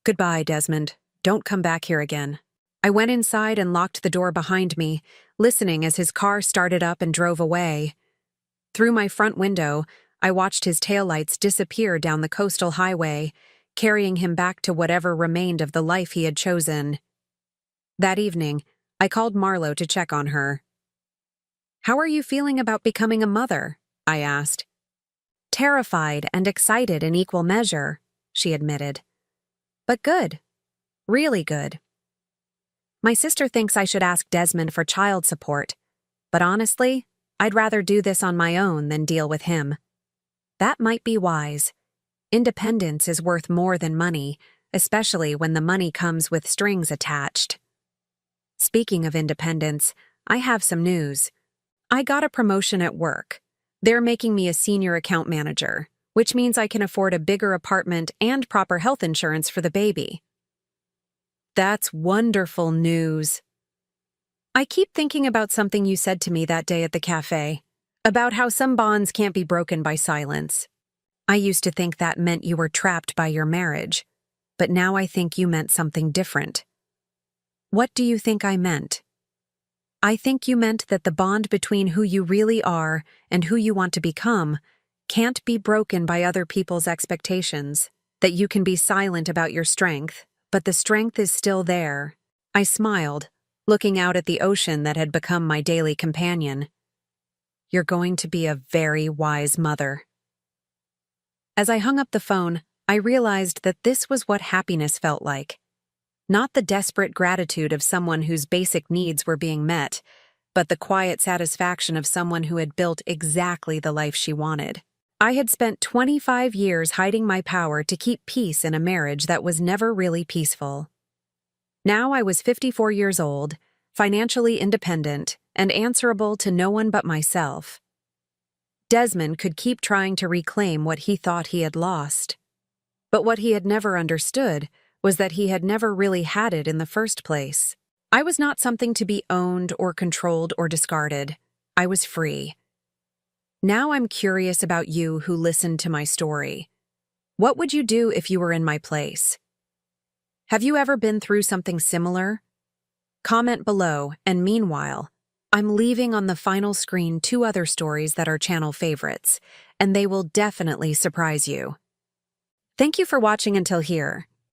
Goodbye, Desmond. Don't come back here again." I went inside and locked the door behind me, listening as his car started up and drove away. Through my front window, I watched his taillights disappear down the coastal highway, carrying him back to whatever remained of the life he had chosen. That evening, I called Marlo to check on her. "How are you feeling about becoming a mother?" I asked. "Terrified and excited in equal measure," she admitted. "But good. Really good. My sister thinks I should ask Desmond for child support, but honestly, I'd rather do this on my own than deal with him. That might be wise. Independence is worth more than money, especially when the money comes with strings attached." Speaking of independence, I have some news. I got a promotion at work. They're making me a senior account manager, which means I can afford a bigger apartment and proper health insurance for the baby. That's wonderful news. I keep thinking about something you said to me that day at the cafe, about how some bonds can't be broken by silence. I used to think that meant you were trapped by your marriage, but now I think you meant something different. What do you think I meant? I think you meant that the bond between who you really are and who you want to become can't be broken by other people's expectations, that you can be silent about your strength, but the strength is still there. I smiled, looking out at the ocean that had become my daily companion. You're going to be a very wise mother. As I hung up the phone, I realized that this was what happiness felt like. Not the desperate gratitude of someone whose basic needs were being met, but the quiet satisfaction of someone who had built exactly the life she wanted. I had spent 25 years hiding my power to keep peace in a marriage that was never really peaceful. Now I was 54 years old, financially independent, and answerable to no one but myself. Desmond could keep trying to reclaim what he thought he had lost. But what he had never understood was that he had never really had it in the first place. I was not something to be owned or controlled or discarded. I was free. Now I'm curious about you who listened to my story. What would you do if you were in my place? Have you ever been through something similar? Comment below, and meanwhile, I'm leaving on the final screen 2 other stories that are channel favorites, and they will definitely surprise you. Thank you for watching until here.